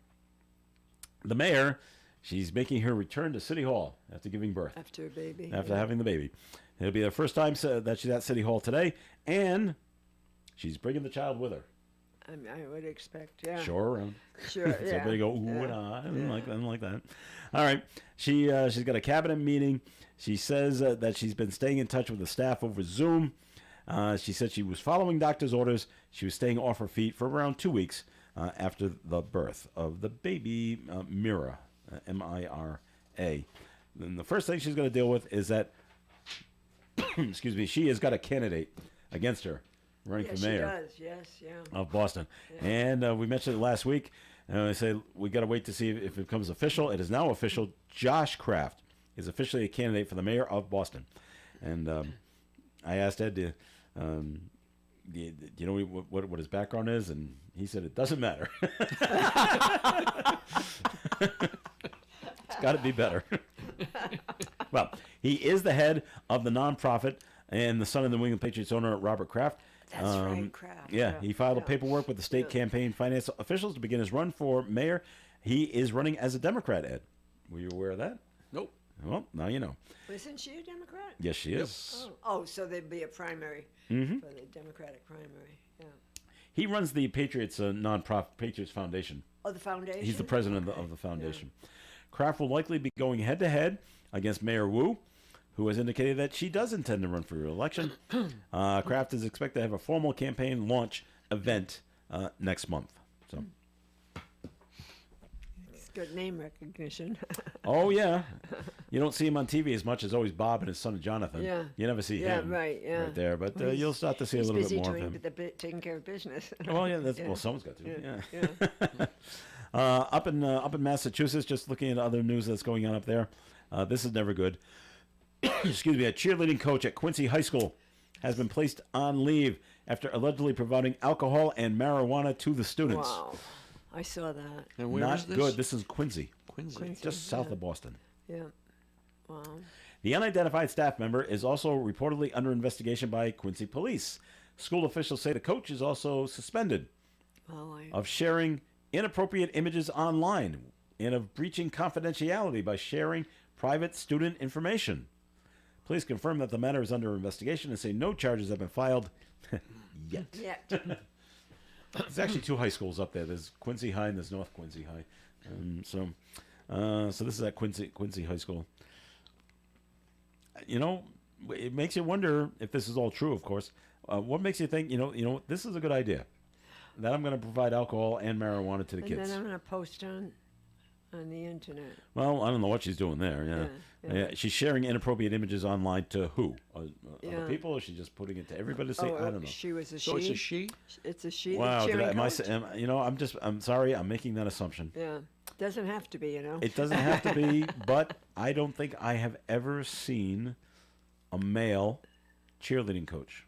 the mayor, she's making her return to City Hall after giving birth. After a baby. After having the baby. It'll be the first time that she's at City Hall today, and she's bringing the child with her. I would expect, yeah. Show her around. Sure, So yeah. everybody go, ooh and ah. I don't like that. All right. She's got a cabinet meeting. She says that she's been staying in touch with the staff over Zoom. She said she was following doctor's orders. She was staying off her feet for around 2 weeks after the birth of the baby Mira, M-I-R-A. And the first thing she's going to deal with is that, excuse me, she has got a candidate against her running for mayor. She does, yes, yeah. Of Boston. Yeah. And we mentioned it last week. And I say we got to wait to see if it becomes official. It is now official. Josh Kraft is officially a candidate for the mayor of Boston. And I asked Ed to you know what his background is, and he said it doesn't matter. It's got to be better. Well, he is the head of the nonprofit and the son of the New England Patriots owner, Robert Kraft. That's right, Kraft. Yeah, he filed a paperwork with the state campaign finance officials to begin his run for mayor. He is running as a Democrat, Ed. Were you aware of that? Nope. Well, now you know. Isn't she a Democrat? Yes, she is. Oh, so there'd be a primary Mhm. for the Democratic primary. Yeah. He runs the Patriots nonprofit Patriots Foundation. Oh, the foundation? He's the president of the foundation. Kraft will likely be going head-to-head against Mayor Wu, who has indicated that she does intend to run for re-election. Kraft is expected to have a formal campaign launch event next month. So. It's good name recognition. Oh, yeah. You don't see him on TV as much as always Bob and his son Jonathan. Yeah. You never see him right there. But Well, you'll start to see a he's little busy bit more of doing him. taking care of business. Well, yeah, well, someone's got to. Yeah. Up in Massachusetts, just looking at other news that's going on up there. This is never good. Excuse me. A cheerleading coach at Quincy High School has been placed on leave after allegedly providing alcohol and marijuana to the students. Wow. I saw that. And where Not is this? good. This is Quincy. Quincy. Just south of Boston. Yeah. Wow. The unidentified staff member is also reportedly under investigation by Quincy police. School officials say the coach is also suspended of sharing inappropriate images online and of breaching confidentiality by sharing private student information. Police confirm that the matter is under investigation and say no charges have been filed yet. There's actually two high schools up there. There's Quincy High and there's North Quincy High. So this is at Quincy High School. You know, it makes you wonder if this is all true. Of course, what makes you think? You know, this is a good idea. That I'm going to provide alcohol and marijuana to the kids. And then I'm going to post on the internet. Well, I don't know what she's doing there. Yeah. She's sharing inappropriate images online to who? Other people? Or is she just putting it to everybody to see? I don't know. She was a she. So it's a she? It's a she. Wow. I'm sorry. I'm making that assumption. Yeah. Doesn't have to be, you know. It doesn't have to be, but I don't think I have ever seen a male cheerleading coach.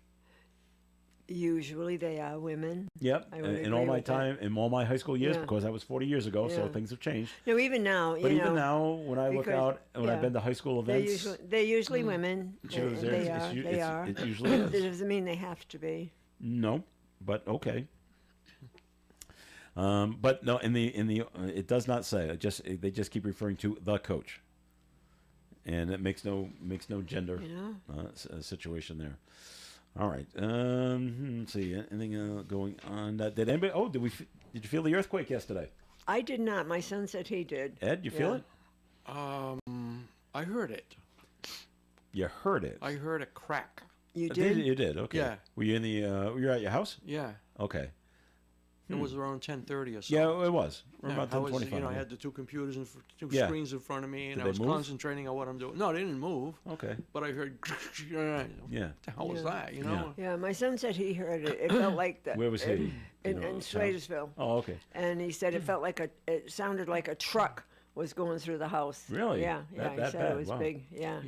Usually they are women. Yep. In all my time, in all my high school years, because that was 40 years ago, so things have changed. No, even now. But even now, when I look out, when I've been to high school events, they're usually women. They are. It usually is. It doesn't mean they have to be. No, but okay. But no, in the it does not say. They just keep referring to the coach, and it makes no gender situation there. All right. Let's see. Anything going on? Did anybody? Oh, did you feel the earthquake yesterday? I did not. My son said he did. Ed, you feel it? I heard it. You heard it. I heard a crack. You did? You did. Okay. Yeah. Were you in the? Were you at your house? Yeah. Okay. It was around 10:30 or so. Yeah, it was. About I was, 10:25. I had the two computers and two Yeah. screens in front of me, and Did I they was move? concentrating on what I'm doing. No, they didn't move. Okay. But I heard. Yeah. What the hell was that? You know. Yeah, my son said he heard it. It felt like that. Where was he? In Slatersville. Oh, okay. And he said it felt like it sounded like a truck was going through the house. Really? Yeah, That he bad? said it was Wow. big. Yeah.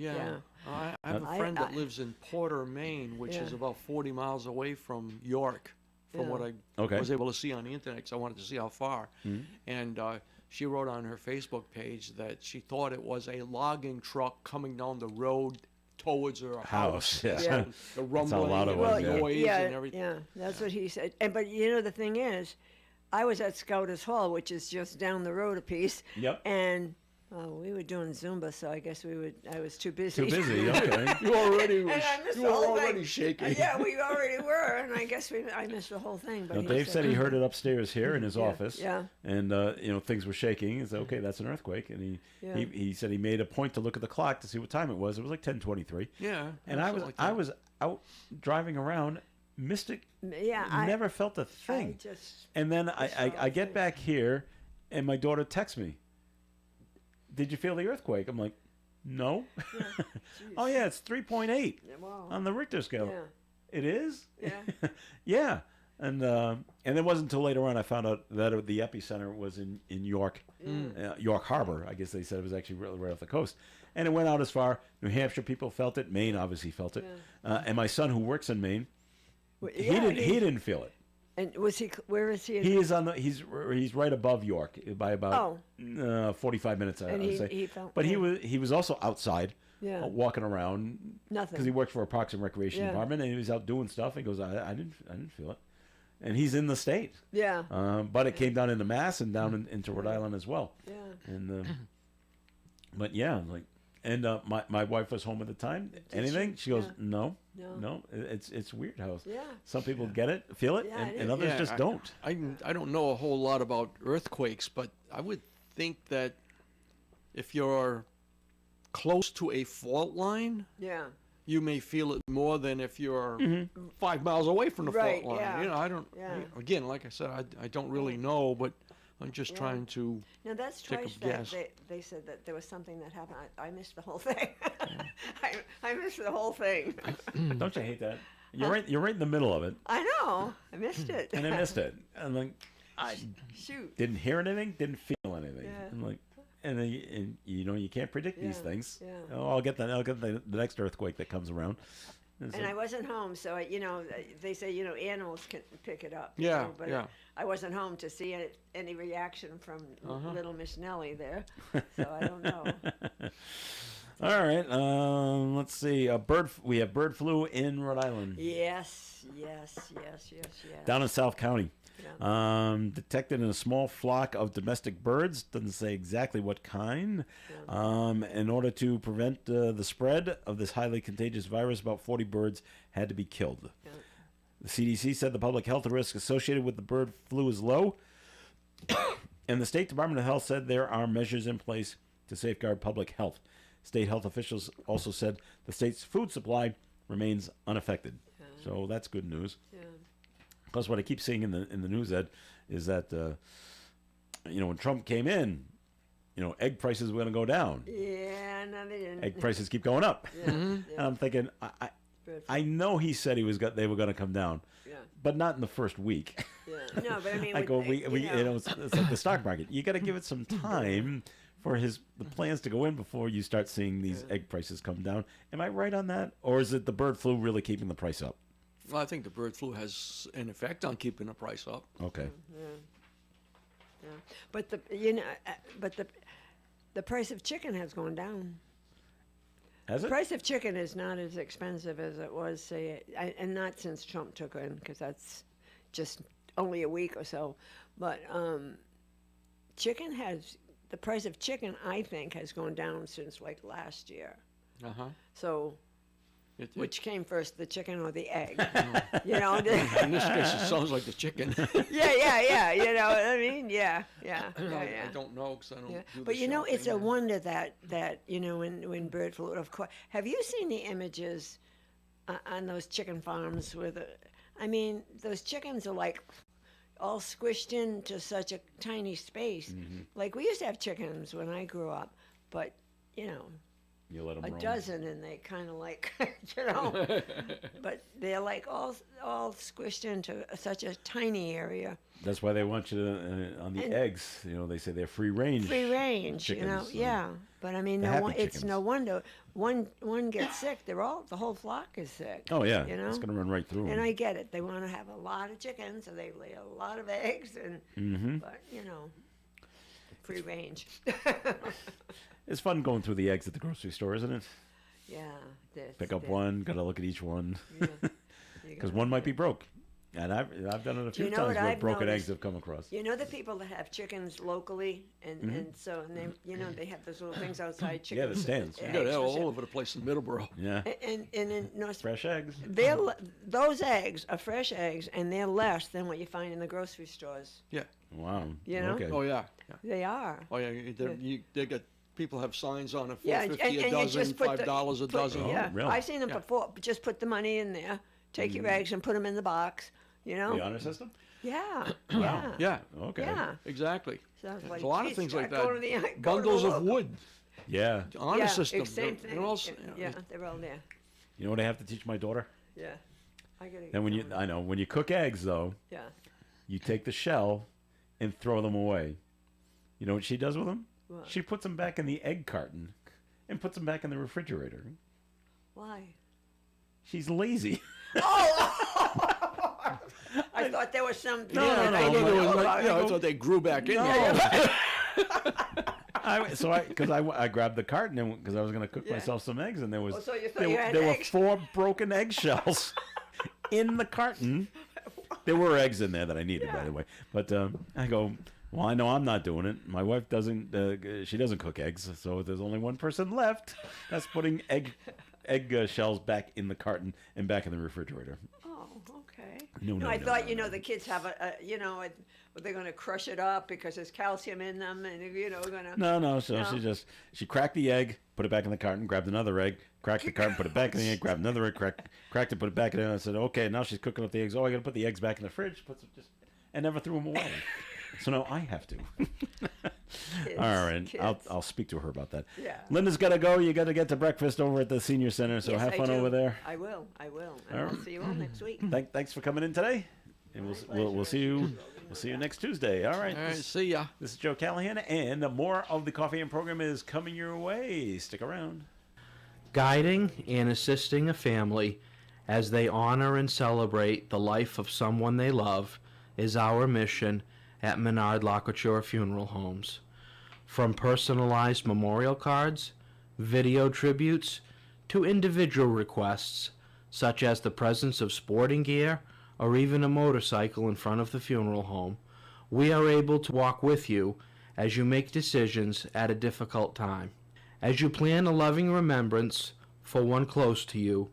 I have a friend that lives in Porter, Maine, which is about 40 miles away from York, from what I was able to see on the internet, because I wanted to see how far. And she wrote on her Facebook page that she thought it was a logging truck coming down the road towards her house. Yeah. The rumbling, That's how loud it was, and noise and everything. Yeah, that's what he said. But the thing is, I was at Scouters Hall, which is just down the road a piece. Yep. And we were doing Zumba, so I guess I was too busy. Too busy. Okay. You already And I missed you the were whole already thing. shaking. Yeah, we already were, and I guess I missed the whole thing. But Now, Dave said he heard it upstairs here in his Yeah, office. yeah. And things were shaking. He said, "Okay, that's an earthquake." And he said he made a point to look at the clock to see what time it was. It was like 10:23. Yeah. And I was out driving around, missed it. Yeah, never felt a thing. And then I get back here, and my daughter texts me, "Did you feel the earthquake?" I'm like, "No." Oh yeah, it's 3.8 on the Richter scale. Yeah. It is? Yeah. Yeah. And it wasn't until later on I found out that the epicenter was in York, York Harbor. I guess they said it was actually really right off the coast. And it went out as far. New Hampshire people felt it. Maine obviously felt it. And my son, who works in Maine, He didn't feel it. And was he? Where is he? He is on the. He's right above York by about 45 minutes. I would say. He felt. But he was also outside, Yeah. Walking around. Nothing. Because he worked for a Parks and Recreation Department, and he was out doing stuff. He goes, I didn't feel it, and he's in the state. Yeah. But it came down into Mass and down into Rhode Island as well. Yeah. And but yeah, like, and my wife was home at the time. Anything? She goes, no. It's weird how some people get it, feel it, and others just don't. I don't know a whole lot about earthquakes, but I would think that if you're close to a fault line, you may feel it more than if you're 5 miles away from the fault line. Yeah. You know, I don't. Again, like I said, I don't really know, but I'm just trying to. Now that's take twice a guess. that they said that there was something that happened. I missed the whole thing. I missed the whole thing. Don't you hate that? You're right in the middle of it. I know. I missed it. And I missed it. And like, I Shoot. didn't hear anything, didn't feel anything. Yeah. I'm like, and then you can't predict these things. Yeah. Oh, I'll get the next earthquake that comes around. And I wasn't home, so they say animals can pick it up. Yeah, but yeah. I wasn't home to see any reaction from little Miss Nellie there, so I don't know. All right, let's see. We have bird flu in Rhode Island. Yes. Down in South County. Detected in a small flock of domestic birds. Doesn't say exactly what kind. In order to prevent the spread of this highly contagious virus, about 40 birds had to be killed. The CDC said the public health risk associated with the bird flu is low. And the State Department of Health said there are measures in place to safeguard public health. State health officials also said the state's food supply remains unaffected. So that's good news. Plus, what I keep seeing in the news, Ed, is that when Trump came in, egg prices were going to go down. Yeah, no, they didn't. Egg prices keep going up. And I'm thinking, I know he said they were going to come down, but not in the first week. Yeah. No, but I mean, it's like the stock market. You got to give it some time for the plans to go in before you start seeing these egg prices come down. Am I right on that, or is it the bird flu really keeping the price up? Well, I think the bird flu has an effect on keeping the price up. Okay. Yeah. But the price of chicken has gone down. Has it? The price of chicken is not as expensive as it was, say, and not since Trump took in, because that's just only a week or so. But the price of chicken, I think, has gone down since like last year. So. Which came first, the chicken or the egg? In this case, it sounds like the chicken. Yeah. You know what I mean? Yeah. I don't know because I don't. Do But the it's a shopping. wonder that when bird flu. Of course, have you seen the images on those chicken farms those chickens are like all squished into such a tiny space. Like we used to have chickens when I grew up, but You let them roam. dozen, and they kind of like, but they're like all squished into such a tiny area. That's why they want you to, on the eggs. They say they're free range. Free range, chickens, yeah. But I mean, it's no wonder one gets sick. The whole flock is sick. Oh yeah, it's going to run right through. And them. I get it. They want to have a lot of chickens, so they lay a lot of eggs, and but free range. It's fun going through the eggs at the grocery store, isn't it? Yeah. Pick up one, got to look at each one. Because one might be broke. And I've done it a few times where broken eggs have come across. The people that have chickons locally, and they have those little things outside chickens. Yeah, the stands. You got that all over the place in Middleborough. Yeah. And in North fresh eggs. Those eggs are fresh eggs, and they're less than what you find in the grocery stores. Yeah. Wow. Okay. Oh yeah. They are. Oh yeah. They got. People have signs on it, $4.50 and a dozen, you just put $5 a dozen. Yeah, really? I've seen them before. But just put the money in there, take your eggs, and put them in the box. The honor system? Yeah. Wow. Yeah. Okay. Yeah. Exactly. Sounds like There's a lot of things like that. Go to the Bundles of wood. Yeah. Honor system. Same thing. They're all, they're all there. You know what I have to teach my daughter? Yeah. I gotta. And when you cook eggs though, you take the shell and throw them away. You know what she does with them? What? She puts them back in the egg carton and puts them back in the refrigerator. Why? She's lazy. Oh! thought there was some. No, I there didn't was know like, about you know, it. it's what they grew back in. I grabbed the carton because I was going to cook myself some eggs, and there was so you thought there, you had there were eggs? 4 broken eggshells in the carton. There were eggs in there that I needed, by the way. But I go, well, I know I'm not doing it. My wife doesn't. She doesn't cook eggs, so there's only one person left. That's putting egg shells back in the carton and back in the refrigerator. Oh, okay. No, I thought the kids have they're going to crush it up because there's calcium in them, and going to. No. So she cracked the egg, put it back in the carton, grabbed another egg, cracked the carton, put it back in the egg, grabbed another egg, cracked it, put it back in. And I said, okay, now she's cooking up the eggs. Oh, I got to put the eggs back in the fridge. And never threw them away. So now I have to. All right, I'll speak to her about that. Yeah. Linda's got to go. You got to get to breakfast over at the senior center. So Yes, have I fun do. over there. I will, and All I'll right. see you all next week. Thanks for coming in today, and we'll see you. We'll see you next Tuesday. All right. All right, see ya. This is Joe Callahan, and more of the Coffee and program is coming your way. Stick around. Guiding and assisting a family as they honor and celebrate the life of someone they love is our mission at Menard Locouture Funeral Homes. From personalized memorial cards, video tributes, to individual requests, such as the presence of sporting gear or even a motorcycle in front of the funeral home, we are able to walk with you as you make decisions at a difficult time. As you plan a loving remembrance for one close to you,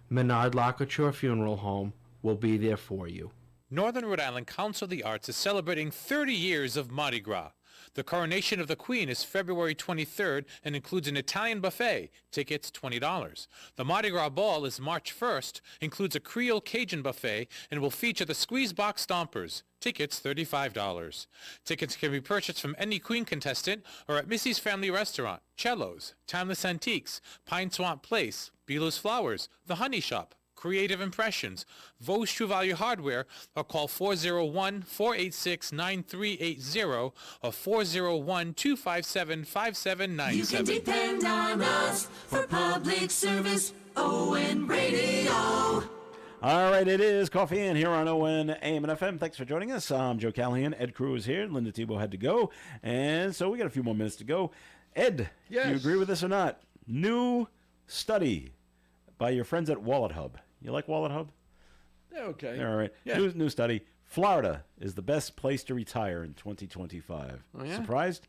Menard Locouture Funeral Home will be there for you. Northern Rhode Island Council of the Arts is celebrating 30 years of Mardi Gras. The coronation of the Queen is February 23rd and includes an Italian buffet. Tickets $20. The Mardi Gras Ball is March 1st, includes a Creole Cajun buffet, and will feature the Squeeze Box Stompers. Tickets $35. Tickets can be purchased from any Queen contestant or at Missy's Family Restaurant, Cello's, Timeless Antiques, Pine Swamp Place, Beela's Flowers, The Honey Shop, Creative Impressions, Vos True Value Hardware, or call 401-486-9380 or 401-257-5797. You can depend on us for public service. ON Radio. All right, it is Coffee In here on ON AM and FM. Thanks for joining us. I'm Joe Callahan. Ed Crew is here. Linda Tebow had to go. And so we got a few more minutes to go. Ed, do you agree with this or not? New study by your friends at Wallet Hub. You like Wallet Hub? Yeah, okay. All right. Yeah. New study. Florida is the best place to retire in 2025. Oh, yeah? Surprised?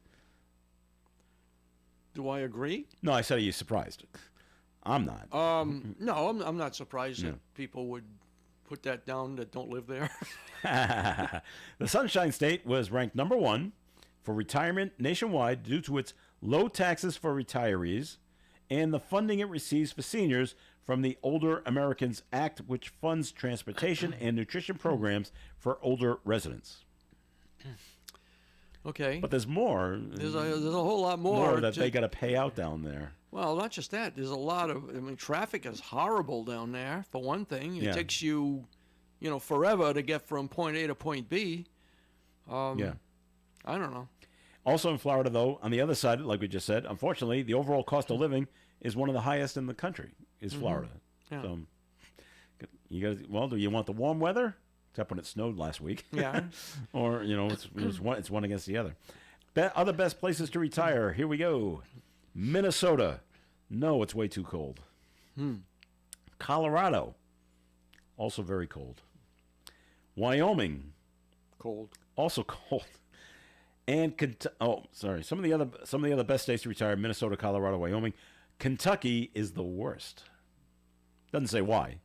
Do I agree? No, I said, are you surprised? I'm not. No, I'm not surprised that people would put that down that don't live there. The Sunshine State was ranked number 1 for retirement nationwide due to its low taxes for retirees and the funding it receives for seniors from the Older Americans Act, which funds transportation and nutrition programs for older residents. Okay. But there's more. There's a whole lot more that they got to pay out down there. Well, not just that. There's a lot of. I mean, traffic is horrible down there. For one thing, it takes you, forever to get from point A to point B. Yeah. I don't know. Also in Florida, though, on the other side, like we just said, unfortunately, the overall cost of living is one of the highest in the country. Is Florida. Yeah. So, you guys. Well, do you want the warm weather? Except when it snowed last week. Yeah. Or it's one against the other. Other best places to retire. Here we go. Minnesota. No, it's way too cold. Colorado. Also very cold. Wyoming. Cold. Also cold. And some of the other best states to retire: Minnesota, Colorado, Wyoming. Kentucky is the worst. Doesn't say why.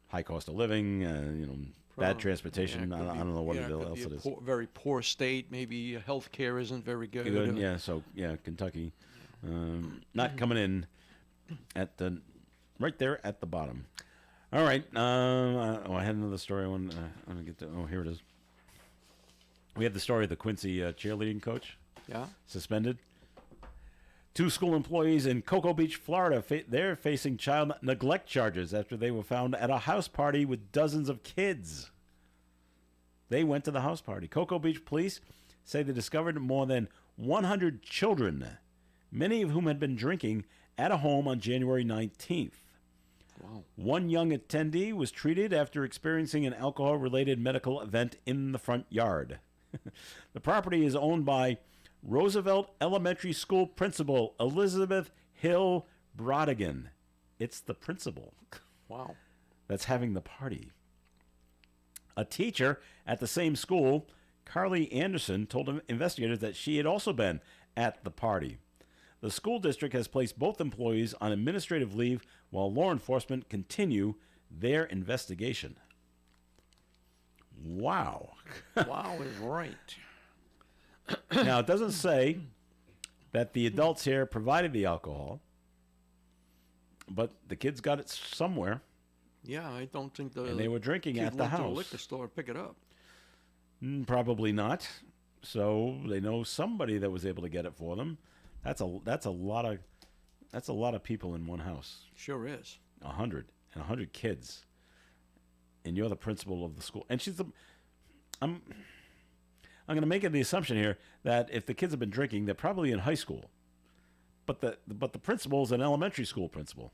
High cost of living, bad transportation. I don't know what else it is. Very poor state. Maybe health care isn't very good. Yeah, Kentucky. Not coming in right there at the bottom. All right. I had another story I want to get to. Oh, here it is. We have the story of the Quincy cheerleading coach. Yeah. Suspended. 2 school employees in Cocoa Beach, Florida, they're facing child neglect charges after they were found at a house party with dozens of kids. They went to the house party. Cocoa Beach police say they discovered more than 100 children, many of whom had been drinking at a home on January 19th. Wow. One young attendee was treated after experiencing an alcohol-related medical event in the front yard. The property is owned by Roosevelt Elementary School principal Elizabeth Hill Brodigan. It's the principal. Wow. That's having the party. A teacher at the same school, Carly Anderson, told investigators that she had also been at the party. The school district has placed both employees on administrative leave while law enforcement continue their investigation. Wow. Wow is right. Now, it doesn't say that the adults here provided the alcohol, but the kids got it somewhere. Yeah, I don't think And they were drinking kid at the went to a house. liquor store to pick it up. Probably not. So they know somebody that was able to get it for them. That's a lot of people in one house. Sure is. 100 kids, and you're the principal of the school. And I'm going to make the assumption here that if the kids have been drinking, they're probably in high school. But the principal is an elementary school principal.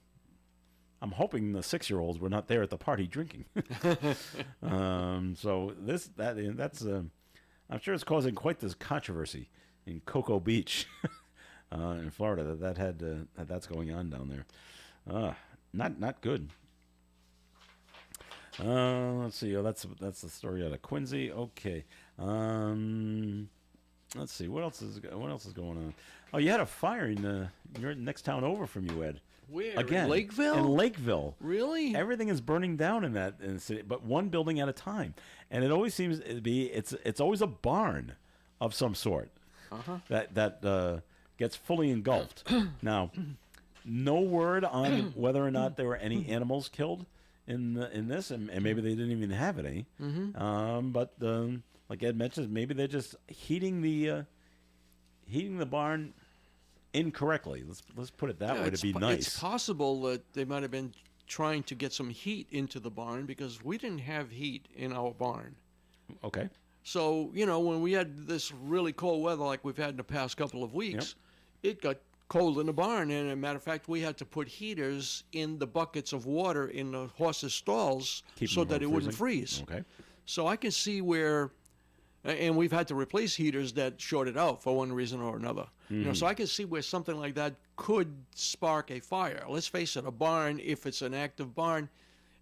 I'm hoping the 6-year-olds were not there at the party drinking. So that's I'm sure it's causing quite this controversy in Cocoa Beach, in Florida. That's going on down there. Not good. Let's see. Oh, that's the story out of Quincy. Okay. Let's see. What else is going on? Oh, you had a fire in your next town over from you, Ed. Where? Again, In Lakeville? In Lakeville. Really? Everything is burning down in the city, but one building at a time. And it always seems to be it's always a barn of some sort that gets fully engulfed. Now, no word on whether or not there were any animals killed in this, and maybe they didn't even have any. But like Ed mentioned, maybe they're just heating the barn incorrectly. Let's put it that way to be nice. It's possible that they might have been trying to get some heat into the barn because we didn't have heat in our barn. Okay. So, when we had this really cold weather like we've had in the past couple of weeks, it got cold in the barn. And as a matter of fact, we had to put heaters in the buckets of water in the horses' stalls so that it wouldn't freeze. Okay. So I can see where, and we've had to replace heaters that shorted out for one reason or another. So I can see where something like that could spark a fire. Let's face it, a barn, if it's an active barn,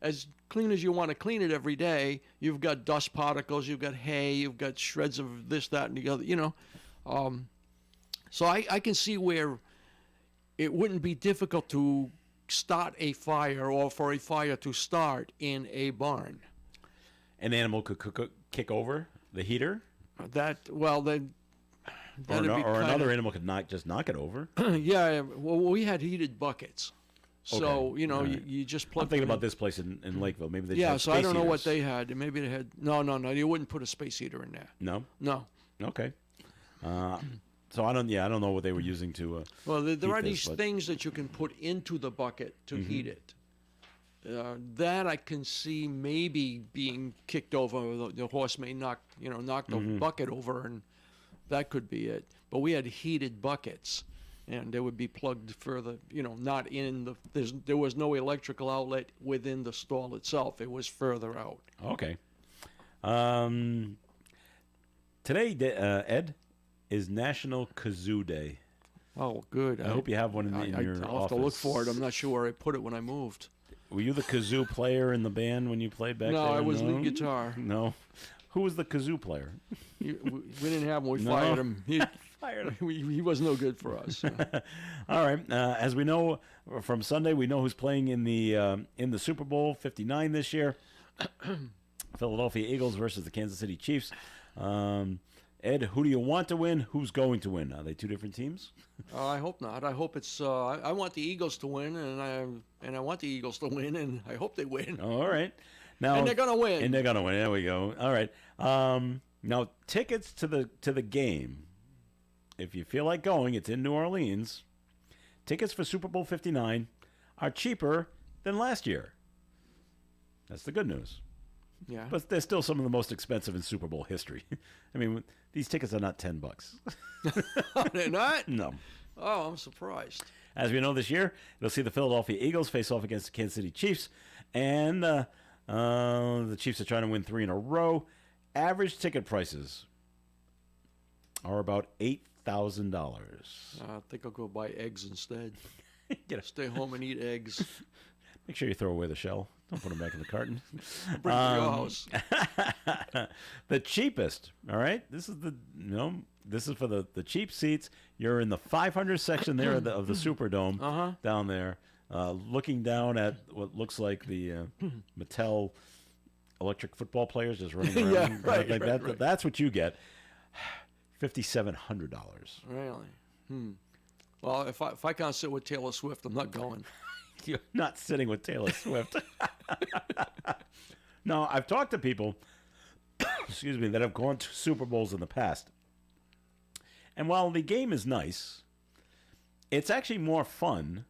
as clean as you want to clean it every day, you've got dust particles, you've got hay, you've got shreds of this, that, and the other, So I can see where it wouldn't be difficult to start a fire or for a fire to start in a barn. An animal could kick over the heater? Or another animal could just knock it over? Yeah, well, we had heated buckets. So, Okay. you just plug I'm thinking them about in. this place in Lakeville. Maybe they just Yeah, had so I space don't know what heaters. they had. Maybe they had... No, you wouldn't put a space heater in there. No? No. Okay. So I don't know what they were using to Well, there are heat these this, but- things that you can put into the bucket to heat it. That I can see maybe being kicked over. The horse may knock the bucket over, and that could be it. But we had heated buckets, and they would be plugged further, not in the... There was no electrical outlet within the stall itself. It was further out. Okay. Today, Ed, is National Kazoo Day. Oh, good. I hope you have one in your I'll have office. to look for it. I'm not sure where I put it when I moved. Were you the kazoo player in the band when you played back there? No, I was lead guitar. No. Who was the kazoo player? We didn't have him. We fired him. He was no good for us. All right. As we know from Sunday, we know who's playing in the Super Bowl 59 this year. Philadelphia Eagles versus the Kansas City Chiefs. Ed, who do you want to win? Who's going to win? Are they two different teams? I hope not. I hope it's. I want the Eagles to win, and I want the Eagles to win, and I hope they win. All right. Now, and they're gonna win. And they're gonna win. There we go. All right. Now, tickets to the game. If you feel like going, it's in New Orleans. Tickets for Super Bowl 59 are cheaper than last year. That's the good news. Yeah. But they're still some of the most expensive in Super Bowl history. I mean, these tickets are not $10. They're not? No. Oh, I'm surprised. As we know this year, it'll see the Philadelphia Eagles face off against the Kansas City Chiefs. And the Chiefs are trying to win 3 in a row. Average ticket prices are about $8,000. I think I'll go buy eggs instead. Stay home and eat eggs. Make sure you throw away the shell. Don't put them back in the carton. Bring it to your house. The cheapest, all right? This is for the cheap seats. You're in the 500 section there of the Superdome down there, looking down at what looks like the Mattel electric football players just running around. Yeah, right, like right, that. right. That's what you get. $5,700. Really? Well, if I can't sit with Taylor Swift, I'm not going. You're not sitting with Taylor Swift. No, I've talked to people, excuse me, that have gone to Super Bowls in the past. And while the game is nice, it's actually more fun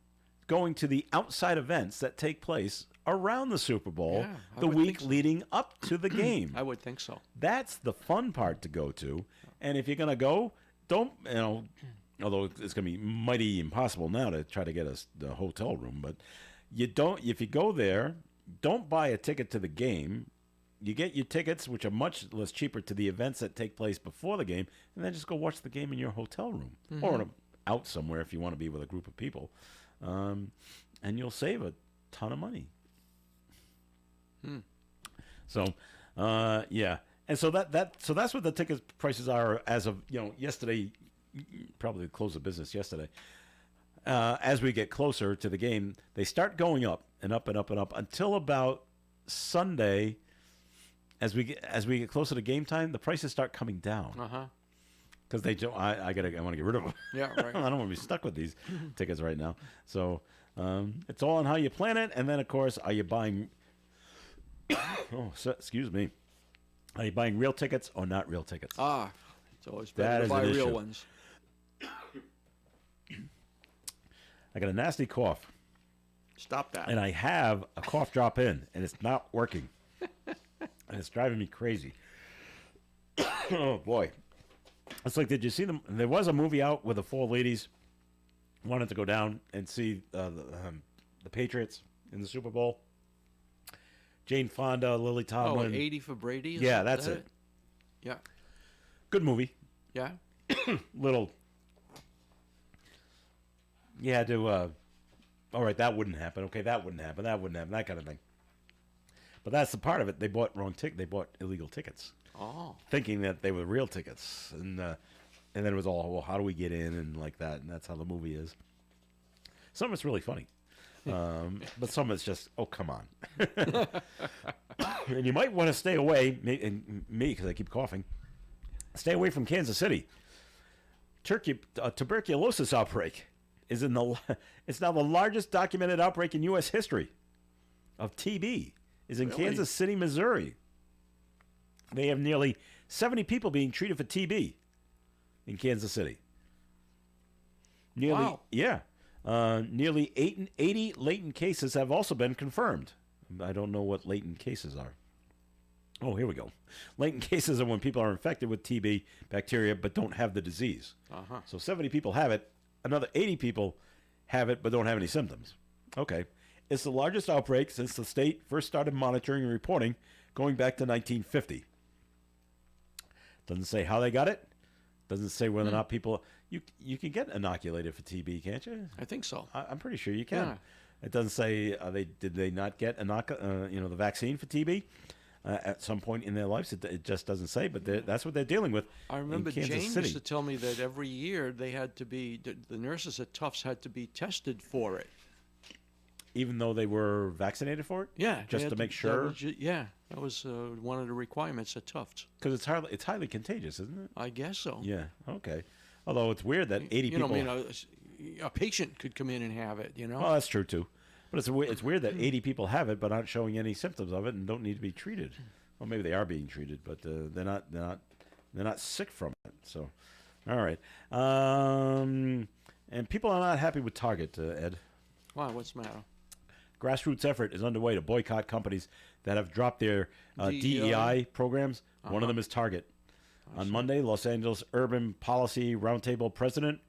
going to the outside events that take place around the Super Bowl the week leading up to the game. I would think so. That's the fun part to go to. And if you're going to go, don't, although it's going to be mighty impossible now to try to get a hotel room, but if you go there, don't buy a ticket to the game. You get your tickets, which are much less cheaper, to the events that take place before the game, and then just go watch the game in your hotel room or out somewhere if you want to be with a group of people, and you'll save a ton of money. So, yeah, and so that's what the ticket prices are as of yesterday. Probably close of business yesterday. As we get closer to the game, they start going up and up and up and up until about Sunday. As we get closer to game time, the prices start coming down. Because they don't. I want to get rid of them. Yeah, right. I don't want to be stuck with these tickets right now. So it's all on how you plan it, and then of course, are you buying? Excuse me. Are you buying real tickets or not real tickets? It's always better to buy real ones. I got a nasty cough. Stop that. And I have a cough drop in, and it's not working. And it's driving me crazy. Oh, boy. It's like, did you see them? There was a movie out where the 4 ladies wanted to go down and see the Patriots in the Super Bowl. Jane Fonda, Lily Tomlin. 80 for Brady? Yeah, that's it. Yeah. Good movie. Yeah. Little. You had to, all right, that wouldn't happen. Okay, that wouldn't happen. That wouldn't happen. That kind of thing. But that's the part of it. They bought They bought illegal tickets. Thinking that they were real tickets. And then it was all, well, how do we get in and like that. And that's how the movie is. Some of it's really funny. But some of it's just, oh, come on. And you might want to stay away, and me, because I keep coughing, stay away from Kansas City. Tuberculosis outbreak is it's now the largest documented outbreak in U.S. history of TB is in Kansas City, Missouri. They have nearly 70 people being treated for TB in Kansas City. Nearly 80 latent cases have also been confirmed. I don't know what latent cases are. Oh, here we go. Latent cases are when people are infected with TB bacteria but don't have the disease. So 70 people have it. Another 80 people have it but don't have any symptoms. Okay. It's the largest outbreak since the state first started monitoring and reporting going back to 1950. Doesn't say how they got it. Doesn't say whether or not people... You can get inoculated for TB, can't you? I think so. I'm pretty sure you can. Yeah. It doesn't say did they not get the vaccine for TB at some point in their lives. It just doesn't say, but that's what they're dealing with. I remember in Kansas Jane City. used to tell me that every year they had to be the nurses at Tufts had to be tested for it, even though they were vaccinated for it. Yeah, just to make sure. That was one of the requirements at Tufts. Because it's highly contagious, isn't it? I guess so. Yeah. Okay. Although it's weird that 80 people. A patient could come in and have it. Well, that's true too. But it's weird that 80 people have it but aren't showing any symptoms of it and don't need to be treated. Well, maybe they are being treated, but they're not sick from it. So, all right. And people are not happy with Target, Ed. Why? What's the matter? Grassroots effort is underway to boycott companies that have dropped their DEI programs. One of them is Target. On Monday, Los Angeles Urban Policy Roundtable President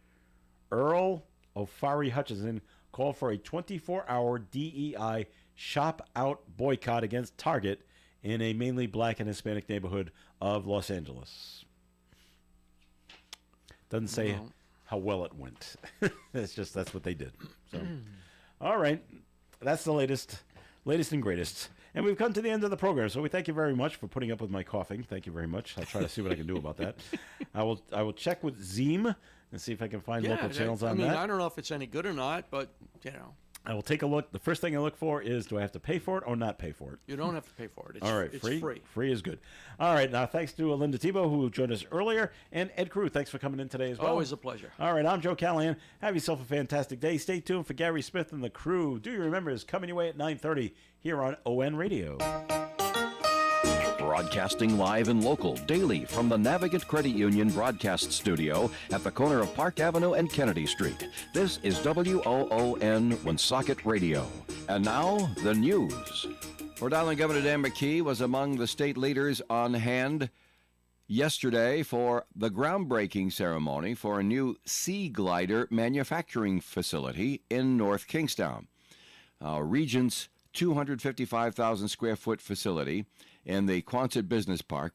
Earl Ofari Hutchinson called for a 24-hour DEI shop-out boycott against Target in a mainly black and Hispanic neighborhood of Los Angeles. Doesn't say how well it went. That's what they did. So, all right, that's the latest and greatest. And we've come to the end of the program, so we thank you very much for putting up with my coughing. Thank you very much. I'll try to see what I can do about that. I will check with Zeem and see if I can find local channels on that. I don't know if it's any good or not, but, I will take a look. The first thing I look for is, do I have to pay for it or not pay for it? You don't have to pay for it. All right, it's free? free. Free is good. All right, now thanks to Linda Tebow, who joined us earlier, and Ed Crew. Thanks for coming in today as well. Always a pleasure. All right, I'm Joe Callahan. Have yourself a fantastic day. Stay tuned for Gary Smith and the Crew. Do you remember is coming your way at 9:30 here on ON Radio. Broadcasting live and local daily from the Navigant Credit Union broadcast studio at the corner of Park Avenue and Kennedy Street. This is WOON Woonsocket Radio. And now, the news. Rhode Island Governor Dan McKee was among the state leaders on hand yesterday for the groundbreaking ceremony for a new sea glider manufacturing facility in North Kingstown. Regent's 255,000 square foot facility in the Quonset Business Park